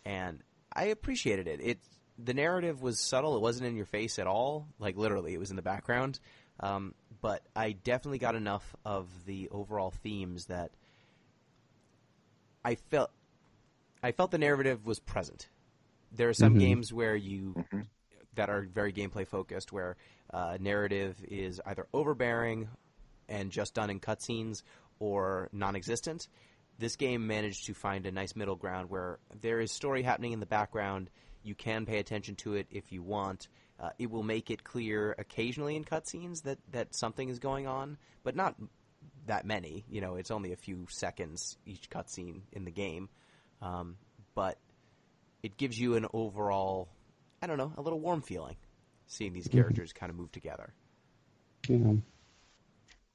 Speaker 1: And I appreciated it. The narrative was subtle. It wasn't in your face at all. Like literally, it was in the background. But I definitely got enough of the overall themes that I felt the narrative was present. There are some games where that are very gameplay focused, where narrative is either overbearing and just done in cutscenes or non-existent. This game managed to find a nice middle ground where there is story happening in the background. You can pay attention to it if you want. It will make it clear occasionally in cutscenes that something is going on, but not that many. It's only a few seconds each cutscene in the game. But it gives you an overall, I don't know, a little warm feeling seeing these characters kind of move together.
Speaker 2: Yeah.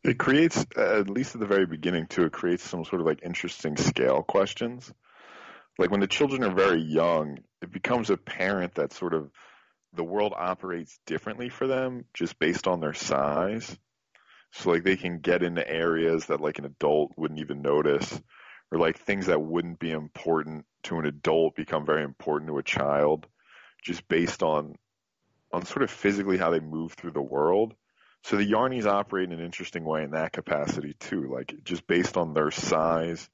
Speaker 3: It creates, at least at the very beginning too, it creates some sort of like interesting scale questions. Like when the children are very young, it becomes apparent that sort of the world operates differently for them just based on their size. So like they can get into areas that like an adult wouldn't even notice, or like things that wouldn't be important to an adult become very important to a child just based on sort of physically how they move through the world. So the Yarnies operate in an interesting way in that capacity too. Like just based on their size,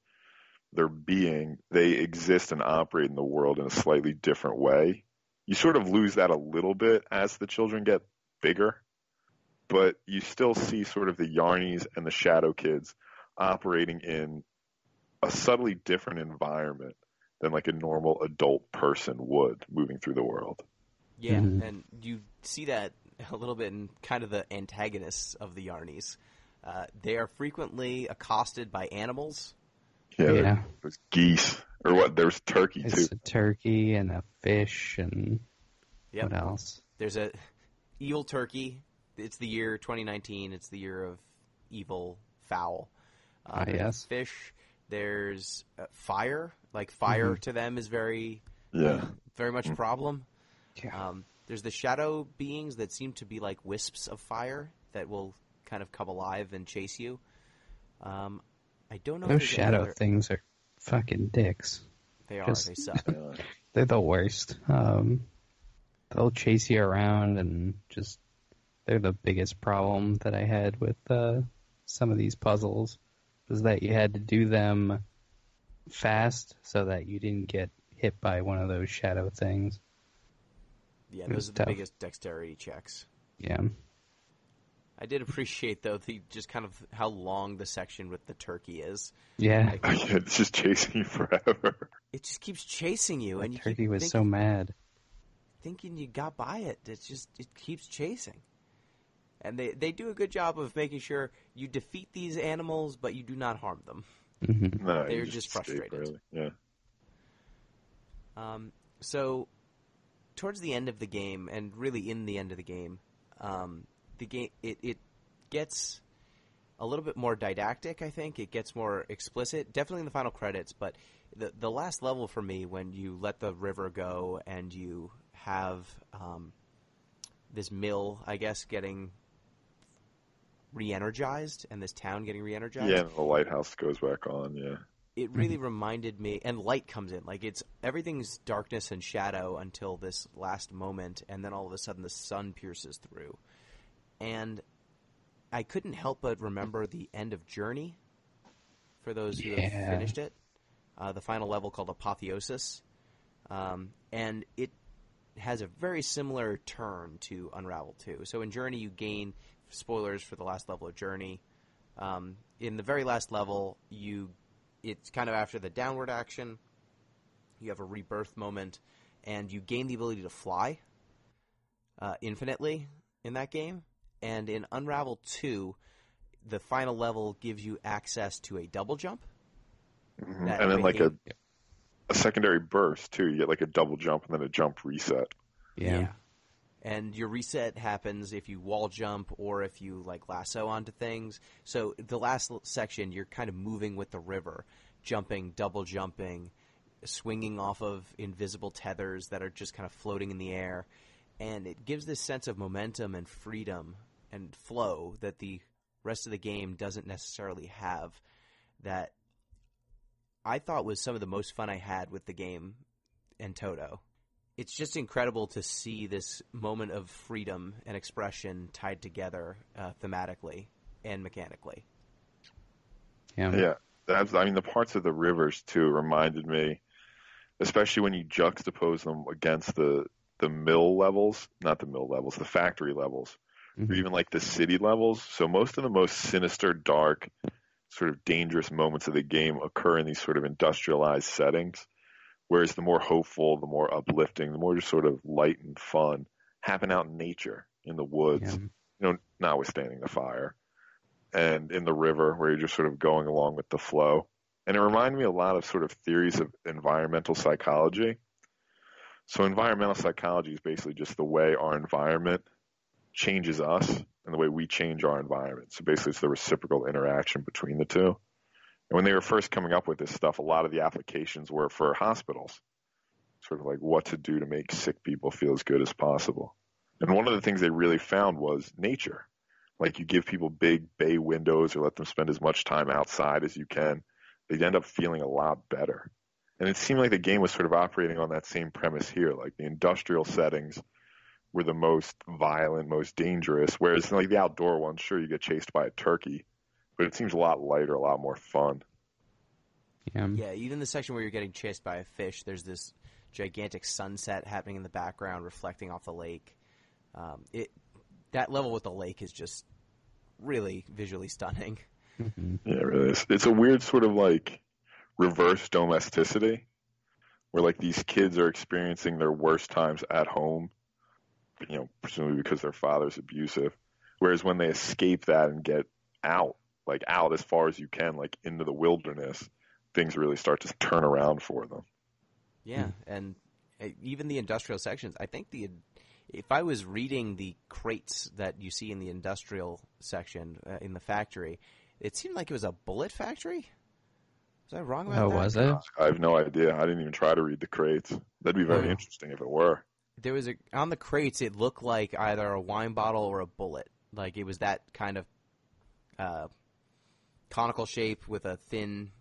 Speaker 3: their being, they exist and operate in the world in a slightly different way. You sort of lose that a little bit as the children get bigger, but you still see sort of the Yarnies and the Shadow Kids operating in a subtly different environment than like a normal adult person would moving through the world.
Speaker 1: Yeah, and you see that a little bit in kind of the antagonists of the Yarnies. They are frequently accosted by animals.
Speaker 3: Yeah. There's geese. Or what? There's turkey, too.
Speaker 2: It's a turkey and a fish and what else?
Speaker 1: There's a evil turkey. It's the year 2019. It's the year of evil fowl.
Speaker 2: Yes.
Speaker 1: Fish. There's fire. Like fire to them is very much a problem.
Speaker 2: Yeah.
Speaker 1: There's the shadow beings that seem to be like wisps of fire that will kind of come alive and chase you. I don't know if
Speaker 2: Those
Speaker 1: there's any
Speaker 2: shadow
Speaker 1: other...
Speaker 2: things are fucking dicks.
Speaker 1: They are.
Speaker 2: Just-
Speaker 1: They suck.
Speaker 2: They're the worst. They'll chase you around and just... They're the biggest problem that I had with some of these puzzles, was that you had to do them fast so that you didn't get hit by one of those shadow things.
Speaker 1: Yeah,
Speaker 2: It
Speaker 1: those
Speaker 2: was
Speaker 1: are the
Speaker 2: tough.
Speaker 1: biggest dexterity checks.
Speaker 2: Yeah.
Speaker 1: I did appreciate, though, just kind of how long the section with the turkey is.
Speaker 2: Yeah.
Speaker 3: It's just chasing you forever.
Speaker 1: It just keeps chasing you,
Speaker 2: The
Speaker 1: and you
Speaker 2: turkey
Speaker 1: keep
Speaker 2: was so mad.
Speaker 1: thinking you got by it. It keeps chasing. And they do a good job of making sure you defeat these animals, but you do not harm them.
Speaker 2: Mm-hmm.
Speaker 3: No,
Speaker 1: They're
Speaker 3: you
Speaker 1: just
Speaker 3: escape,
Speaker 1: frustrated.
Speaker 3: really. Yeah.
Speaker 1: So, towards the end of the game, and really in the end of the game it gets a little bit more didactic. I think it gets more explicit. Definitely in the final credits, but the last level for me, when you let the river go and you have this mill, I guess, getting re-energized, and this town getting re-energized.
Speaker 3: Yeah, and the lighthouse goes back on, yeah.
Speaker 1: It really reminded me, and light comes in. Like, everything's darkness and shadow until this last moment, and then all of a sudden the sun pierces through. And I couldn't help but remember the end of Journey, for those who have finished it. The final level called Apotheosis. And it has a very similar turn to Unravel 2. So in Journey you gain, spoilers for the last level of Journey, in the very last level it's kind of after the downward action. You have a rebirth moment, and you gain the ability to fly infinitely in that game. And in Unravel 2, the final level gives you access to a double jump.
Speaker 3: Mm-hmm. And then
Speaker 1: became...
Speaker 3: a secondary burst, too. You get like a double jump and then a jump reset.
Speaker 1: Yeah. And your reset happens if you wall jump or if you like lasso onto things. So the last section, you're kind of moving with the river, jumping, double jumping, swinging off of invisible tethers that are just kind of floating in the air. And it gives this sense of momentum and freedom and flow that the rest of the game doesn't necessarily have, that I thought was some of the most fun I had with the game in toto. It's just incredible to see this moment of freedom and expression tied together thematically and mechanically.
Speaker 3: Yeah. The parts of the rivers, too, reminded me, especially when you juxtapose them against the mill levels, not the mill levels, the factory levels, or even like the city levels. So most of the most sinister, dark, sort of dangerous moments of the game occur in these sort of industrialized settings. Whereas the more hopeful, the more uplifting, the more just sort of light and fun happen out in nature, in the woods, notwithstanding the fire, and in the river where you're just sort of going along with the flow. And it reminded me a lot of sort of theories of environmental psychology. So environmental psychology is basically just the way our environment changes us and the way we change our environment. So basically it's the reciprocal interaction between the two. And when they were first coming up with this stuff, a lot of the applications were for hospitals, sort of like what to do to make sick people feel as good as possible. And one of the things they really found was nature. Like you give people big bay windows or let them spend as much time outside as you can, they'd end up feeling a lot better. And it seemed like the game was sort of operating on that same premise here. Like the industrial settings were the most violent, most dangerous, whereas like the outdoor ones, sure, you get chased by a turkey, but it seems a lot lighter, a lot more fun.
Speaker 1: Yeah, even the section where you're getting chased by a fish, there's this gigantic sunset happening in the background, reflecting off the lake. That level with the lake is just really visually stunning.
Speaker 2: Mm-hmm.
Speaker 3: Yeah, it really is. It's a weird sort of like reverse domesticity, where like these kids are experiencing their worst times at home, presumably because their father's abusive. Whereas when they escape that and get out as far as you can, like into the wilderness, things really start to turn around for them.
Speaker 1: Yeah, and even the industrial sections, I think if I was reading the crates that you see in the industrial section in the factory, it seemed like it was a bullet factory. Was I wrong about that?
Speaker 2: Oh, was it?
Speaker 3: I have no idea. I didn't even try to read the crates. That'd be very interesting if it were.
Speaker 1: There was on the crates, it looked like either a wine bottle or a bullet. Like it was that kind of conical shape with a thin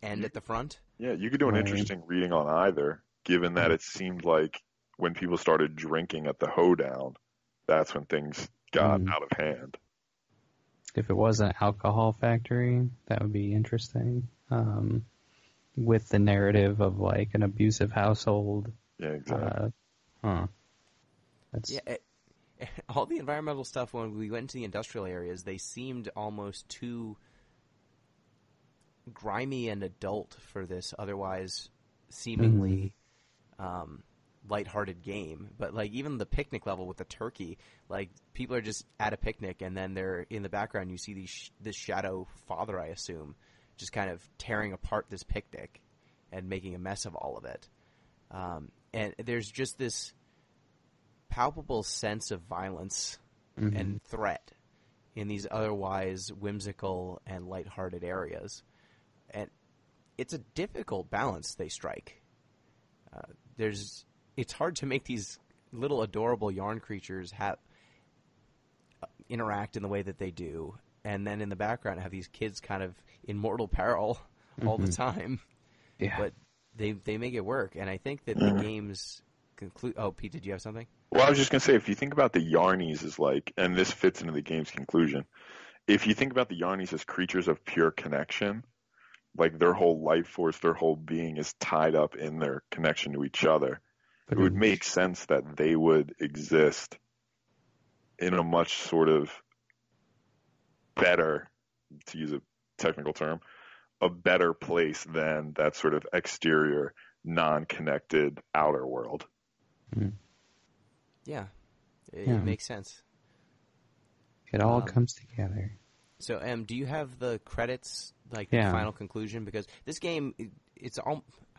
Speaker 1: end at the front.
Speaker 3: Yeah, you could do an
Speaker 2: Right.
Speaker 3: interesting reading on either, given that it seemed like when people started drinking at the hoedown, that's when things got out of hand.
Speaker 2: If it was an alcohol factory, that would be interesting. With the narrative of like an abusive household.
Speaker 3: Yeah, exactly.
Speaker 2: That's
Speaker 1: All the environmental stuff when we went into the industrial areas, they seemed almost too grimy and adult for this otherwise seemingly lighthearted game. But like even the picnic level with the turkey, like people are just at a picnic and then they're in the background. You see this shadow father, I assume, just kind of tearing apart this picnic and making a mess of all of it. And there's just this palpable sense of violence and threat in these otherwise whimsical and lighthearted areas. And it's a difficult balance they strike. It's hard to make these little adorable yarn creatures interact in the way that they do, and then in the background have these kids kind of in mortal peril all the time.
Speaker 2: Yeah.
Speaker 1: But they make it work, and I think that the games conclude. Oh, Pete, did you have something?
Speaker 3: Well, I was just going to say, if you think about the Yarnies as like, and this fits into the game's conclusion, if you think about the Yarnies as creatures of pure connection, like their whole life force, their whole being is tied up in their connection to each other, it would make sense that they would exist in a much sort of better, to use a technical term, a better place than that sort of exterior, non-connected outer world.
Speaker 1: Yeah, it makes sense.
Speaker 2: It all comes together.
Speaker 1: So, do you have the credits, like the final conclusion? Because this game,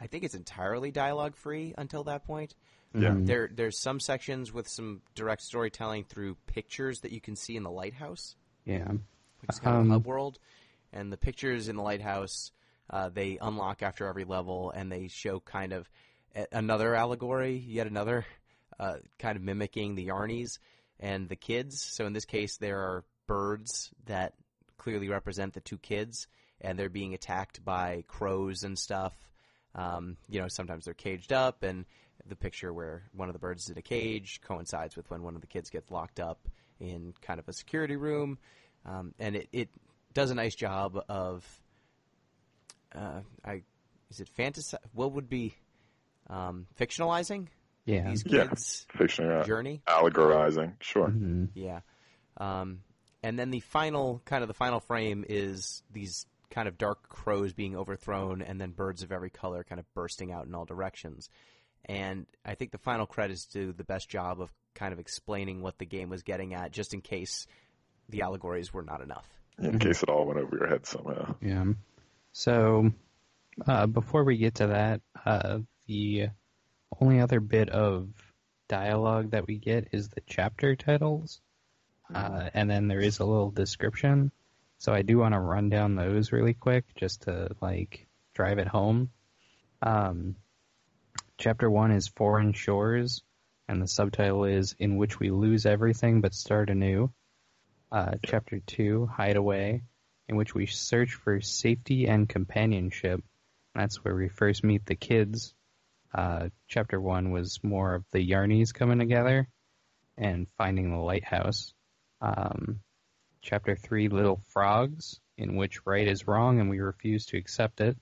Speaker 1: I think it's entirely dialogue free until that point.
Speaker 3: Yeah.
Speaker 1: There's some sections with some direct storytelling through pictures that you can see in the lighthouse.
Speaker 2: Yeah.
Speaker 1: Which is kind of a hub world. And the pictures in the lighthouse, they unlock after every level, and they show kind of another allegory, yet another kind of mimicking the Yarnies and the kids. So in this case, there are birds that clearly represent the two kids, and they're being attacked by crows and stuff. Sometimes they're caged up, and the picture where one of the birds is in a cage coincides with when one of the kids gets locked up in kind of a security room. And it does a nice job of, is it what would be fictionalizing these kids' journey?
Speaker 3: Allegorizing, sure.
Speaker 1: Yeah. And then the final frame is these kind of dark crows being overthrown and then birds of every color kind of bursting out in all directions. And I think the final credits do the best job of kind of explaining what the game was getting at, just in case the allegories were not enough.
Speaker 3: In case it all went over your head somehow.
Speaker 2: Yeah. So, before we get to that, the only other bit of dialogue that we get is the chapter titles. And then there is a little description. So I do want to run down those really quick just to, drive it home. Chapter 1 is Foreign Shores, and the subtitle is In Which We Lose Everything But Start Anew. Chapter 2, Hideaway, in which we search for safety and companionship. That's where we first meet the kids. Chapter 1 was more of the Yarnies coming together and finding the lighthouse. Chapter 3, Little Frogs, in which right is wrong and we refuse to accept it.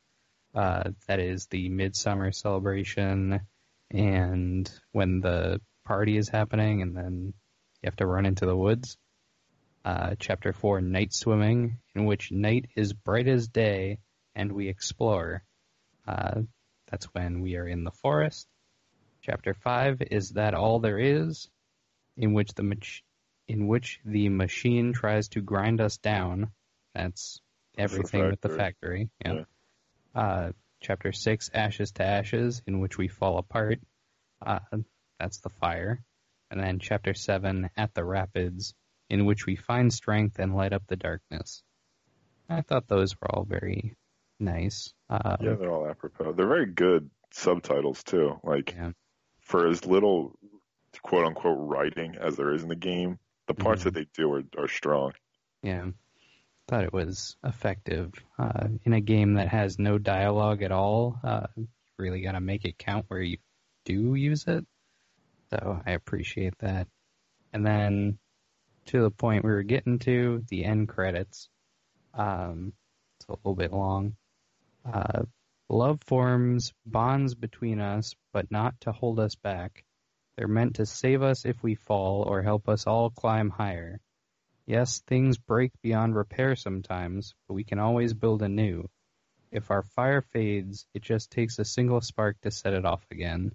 Speaker 2: That is the midsummer celebration and when the party is happening and then you have to run into the woods. Chapter 4, Night Swimming, in which night is bright as day and we explore. That's when we are in the forest. Chapter 5, Is That All There Is? In which the machine tries to grind us down. That's everything with the factory. Yeah. Chapter 6, Ashes to Ashes, in which we fall apart. That's the fire. And then Chapter 7, At the Rapids, in which we find strength and light up the darkness. I thought those were all very nice.
Speaker 3: Yeah, they're all apropos. They're very good subtitles, too. For as little quote-unquote writing as there is in the game, the parts that they do are strong.
Speaker 2: Yeah. thought it was effective. In a game that has no dialogue at all, you really got to make it count where you do use it. So I appreciate that. And then to the point we were getting to, the end credits. It's a little bit long. Love forms bonds between us, but not to hold us back. They're meant to save us if we fall or help us all climb higher. Yes, things break beyond repair sometimes, but we can always build anew. If our fire fades, it just takes a single spark to set it off again.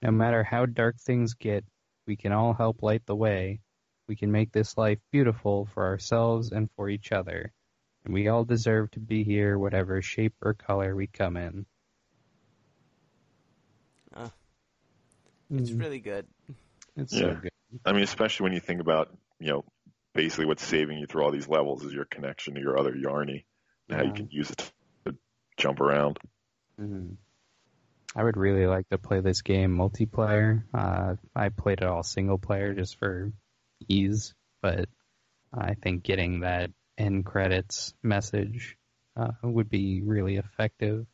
Speaker 2: No matter how dark things get, we can all help light the way. We can make this life beautiful for ourselves and for each other. And we all deserve to be here, whatever shape or color we come in.
Speaker 1: It's really good.
Speaker 2: It's so good.
Speaker 3: I mean, especially when you think about, basically what's saving you through all these levels is your connection to your other Yarny, and how you can use it to jump around.
Speaker 2: Mm-hmm. I would really like to play this game multiplayer. I played it all single player just for ease, but I think getting that end credits message would be really effective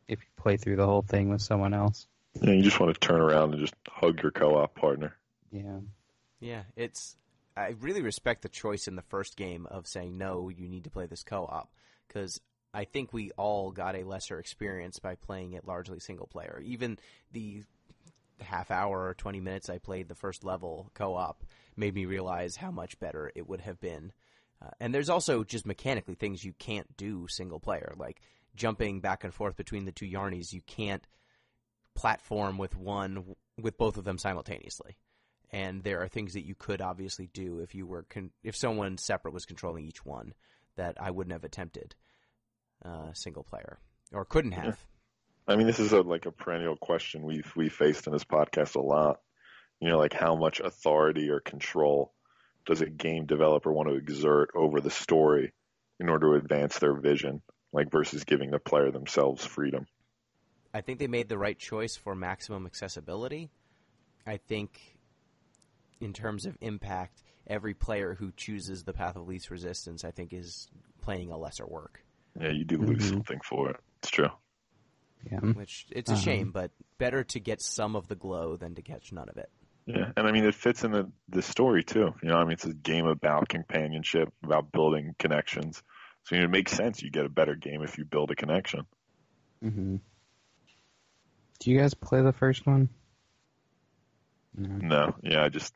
Speaker 2: if you play through the whole thing with someone else.
Speaker 3: Yeah, you just want to turn around and just hug your co-op partner.
Speaker 2: Yeah.
Speaker 1: Yeah, I really respect the choice in the first game of saying, no, you need to play this co-op, because I think we all got a lesser experience by playing it largely single player. Even the half hour or 20 minutes I played the first level co-op made me realize how much better it would have been. And there's also just mechanically things you can't do single player, like jumping back and forth between the two Yarnies. You can't platform with both of them simultaneously. And there are things that you could obviously do if someone separate was controlling each one that I wouldn't have attempted single player or couldn't have.
Speaker 3: Yeah. I mean, this is a perennial question we've faced in this podcast a lot. Like how much authority or control does a game developer want to exert over the story in order to advance their vision, versus giving the player themselves freedom?
Speaker 1: I think they made the right choice for maximum accessibility. I think in terms of impact, every player who chooses the path of least resistance, I think, is playing a lesser work.
Speaker 3: Yeah, you do lose something for it. It's true.
Speaker 2: Yeah.
Speaker 1: Which, it's a shame, but better to get some of the glow than to catch none of it.
Speaker 3: Yeah, and I mean, it fits in the story, too. It's a game about companionship, about building connections. So it makes sense you get a better game if you build a connection.
Speaker 2: Mm-hmm. Do you guys play the first one?
Speaker 3: No. Yeah, I just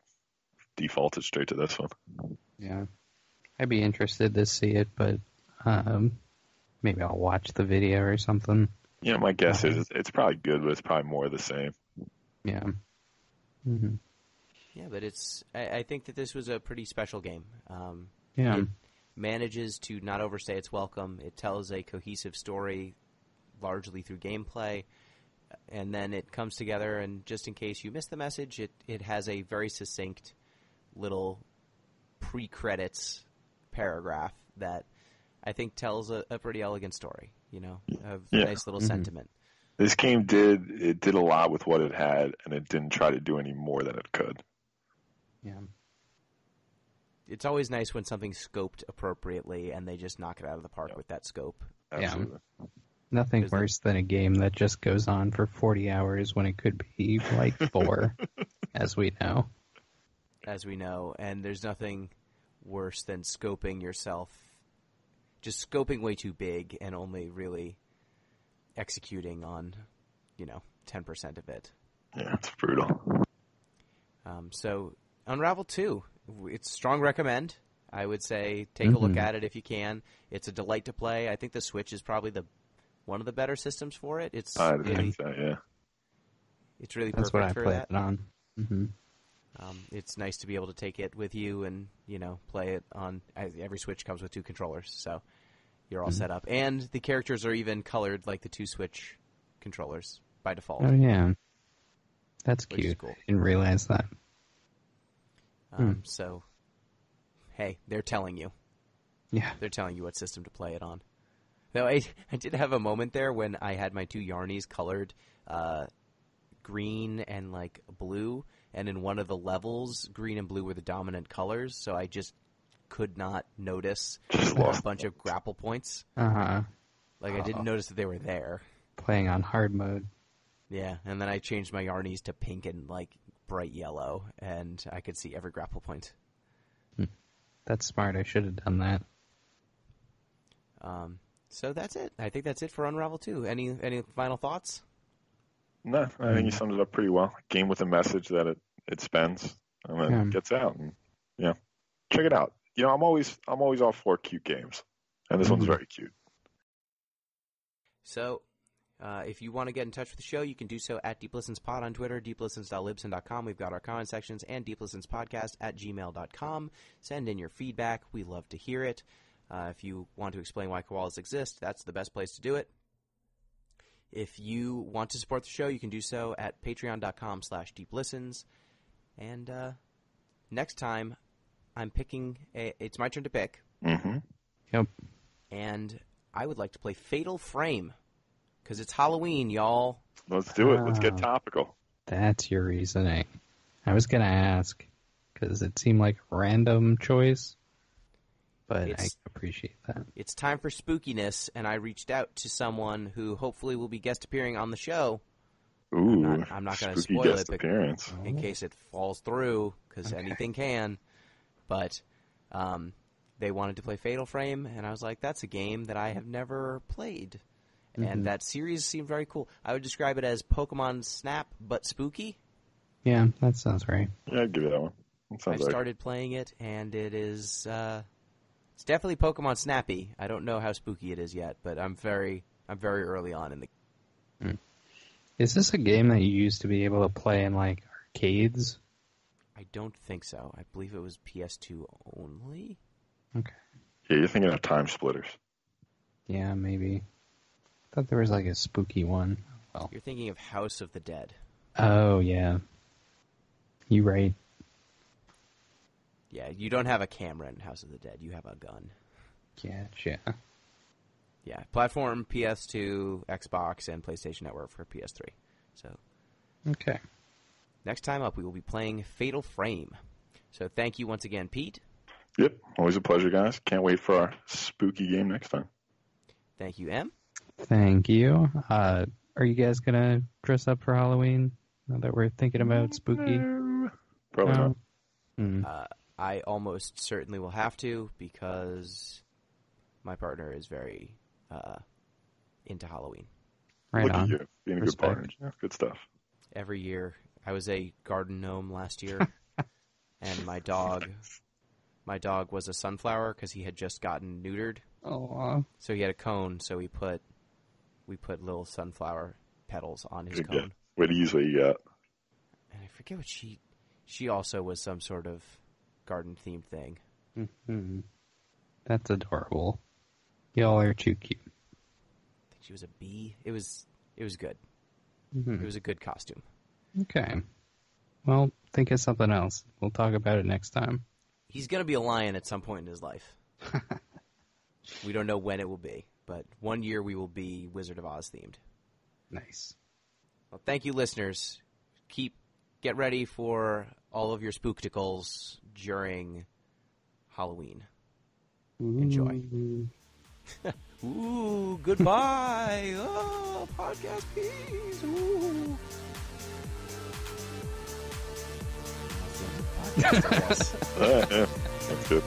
Speaker 3: defaulted straight to this one.
Speaker 2: Yeah. I'd be interested to see it, but maybe I'll watch the video or something.
Speaker 3: Yeah, my guess is it's probably good, but it's probably more of the same.
Speaker 2: Yeah. Mm-hmm.
Speaker 1: Yeah, but I think that this was a pretty special game.
Speaker 2: Yeah.
Speaker 1: It manages to not overstay its welcome. It tells a cohesive story largely through gameplay. And then it comes together, and just in case you missed the message, it has a very succinct little pre-credits paragraph that I think tells a pretty elegant story, of nice little sentiment.
Speaker 3: This game did a lot with what it had, and it didn't try to do any more than it could.
Speaker 2: Yeah.
Speaker 1: It's always nice when something's scoped appropriately, and they just knock it out of the park with that scope.
Speaker 3: Absolutely.
Speaker 2: Yeah. Nothing worse than a game that just goes on for 40 hours when it could be 4, as we know.
Speaker 1: As we know, and there's nothing worse than scoping yourself, just scoping way too big and only really executing on, 10% of it.
Speaker 3: Yeah, it's brutal.
Speaker 1: So, Unravel 2, it's strong recommend. I would say take a look at it if you can. It's a delight to play. I think the Switch is probably one of the better systems for it.
Speaker 3: I think so, yeah.
Speaker 1: It's really
Speaker 2: That's
Speaker 1: perfect for
Speaker 2: what I
Speaker 1: that.
Speaker 2: played it on. Mm-hmm.
Speaker 1: It's nice to be able to take it with you and, play it on. Every Switch comes with 2 controllers, so you're all set up. And the characters are even colored like the 2 Switch controllers by default.
Speaker 2: Oh, yeah. That's
Speaker 1: Which is
Speaker 2: cute.
Speaker 1: cool.
Speaker 2: Didn't realize that.
Speaker 1: So, hey, they're telling you.
Speaker 2: Yeah.
Speaker 1: They're telling you what system to play it on. Though I did have a moment there when I had my 2 Yarnies colored green and blue, and in one of the levels, green and blue were the dominant colors, so I just could not notice
Speaker 3: Just
Speaker 1: a
Speaker 3: lost.
Speaker 1: bunch of grapple points.
Speaker 2: Uh-huh.
Speaker 1: Like, I didn't notice that they were there.
Speaker 2: Playing on hard mode.
Speaker 1: Yeah, and then I changed my Yarnies to pink and, like, bright yellow, and I could see every grapple point.
Speaker 2: That's smart. I should have done that.
Speaker 1: So that's it. I think that's it for Unravel 2. Any final thoughts?
Speaker 3: No, I think he sums it up pretty well. Game with a message that it spends and then gets out. And yeah, check it out. You know, I'm always all for cute games, and this one's very cute.
Speaker 1: So, if you want to get in touch with the show, you can do so at DeepListensPod on Twitter, deeplistens.libsyn.com. We've got our comment sections, and deeplistenspodcast@gmail.com. Send in your feedback. We love to hear it. If you want to explain why koalas exist, that's the best place to do it. If you want to support the show, you can do so at patreon.com/deeplistens. And next time, I'm picking it's my turn to pick.
Speaker 3: Mm-hmm.
Speaker 2: Yep.
Speaker 1: And I would like to play Fatal Frame, because it's Halloween, y'all.
Speaker 3: Let's do it. Let's get topical.
Speaker 2: That's your reasoning. I was going to ask, because it seemed like a random choice, but I appreciate that.
Speaker 1: It's time for spookiness, and I reached out to someone who hopefully will be guest appearing on the show.
Speaker 3: Ooh,
Speaker 1: I'm not going to
Speaker 3: spooky
Speaker 1: spoil
Speaker 3: guest
Speaker 1: it
Speaker 3: appearance.
Speaker 1: in case it falls through, because anything can. But they wanted to play Fatal Frame, and I was like, that's a game that I have never played. And that series seemed very cool. I would describe it as Pokemon Snap, but spooky.
Speaker 2: Yeah, that sounds right.
Speaker 3: Yeah, I'd give you that one. That sounds
Speaker 1: I started playing it, and it is it's definitely Pokemon Snappy. I don't know how spooky it is yet, but I'm very early on in the.
Speaker 2: Is this a game that you used to be able to play in, like, arcades?
Speaker 1: I don't think so. I believe it was PS2 only.
Speaker 2: Okay.
Speaker 3: Yeah, you're thinking of Time Splitters.
Speaker 2: Yeah, maybe. I thought there was, like, a spooky one. Well.
Speaker 1: You're thinking of House of the Dead.
Speaker 2: Oh, yeah. You right.
Speaker 1: Yeah, you don't have a camera in House of the Dead. You have a gun.
Speaker 2: Gotcha.
Speaker 1: Yeah, platform PS2, Xbox, and PlayStation Network for PS3. So,
Speaker 2: okay.
Speaker 1: Next time up, we will be playing Fatal Frame. So thank you once again, Pete.
Speaker 3: Yep, always a pleasure, guys. Can't wait for our spooky game next time.
Speaker 1: Thank you, Em.
Speaker 2: Thank you. Are you guys going to dress up for Halloween now that we're thinking about spooky?
Speaker 3: Probably not.
Speaker 1: I almost certainly will have to because my partner is very into Halloween.
Speaker 2: Right
Speaker 3: Look
Speaker 2: on.
Speaker 3: at you, being a good partner. Yeah, good stuff.
Speaker 1: Every year. I was a garden gnome last year, and my dog was a sunflower because he had just gotten neutered.
Speaker 2: Aww.
Speaker 1: So he had a cone, so we put little sunflower petals on his
Speaker 3: Good
Speaker 1: cone.
Speaker 3: guess. Way to use what you got.
Speaker 1: And I forget what she also was some sort of garden-themed thing.
Speaker 2: Mm-hmm. That's adorable. Y'all are too cute.
Speaker 1: I think she was a bee. It was good.
Speaker 2: Mm-hmm.
Speaker 1: It was a good costume.
Speaker 2: Okay. Well, think of something else. We'll talk about it next time.
Speaker 1: He's going to be a lion at some point in his life. We don't know when it will be, but one year we will be Wizard of Oz themed.
Speaker 2: Nice.
Speaker 1: Well, thank you, listeners. Get ready for all of your spookticles during Halloween. Enjoy. Ooh, goodbye. Oh, podcast peace. Ooh. That's the end of the podcast, I guess.
Speaker 3: Yeah, that's good.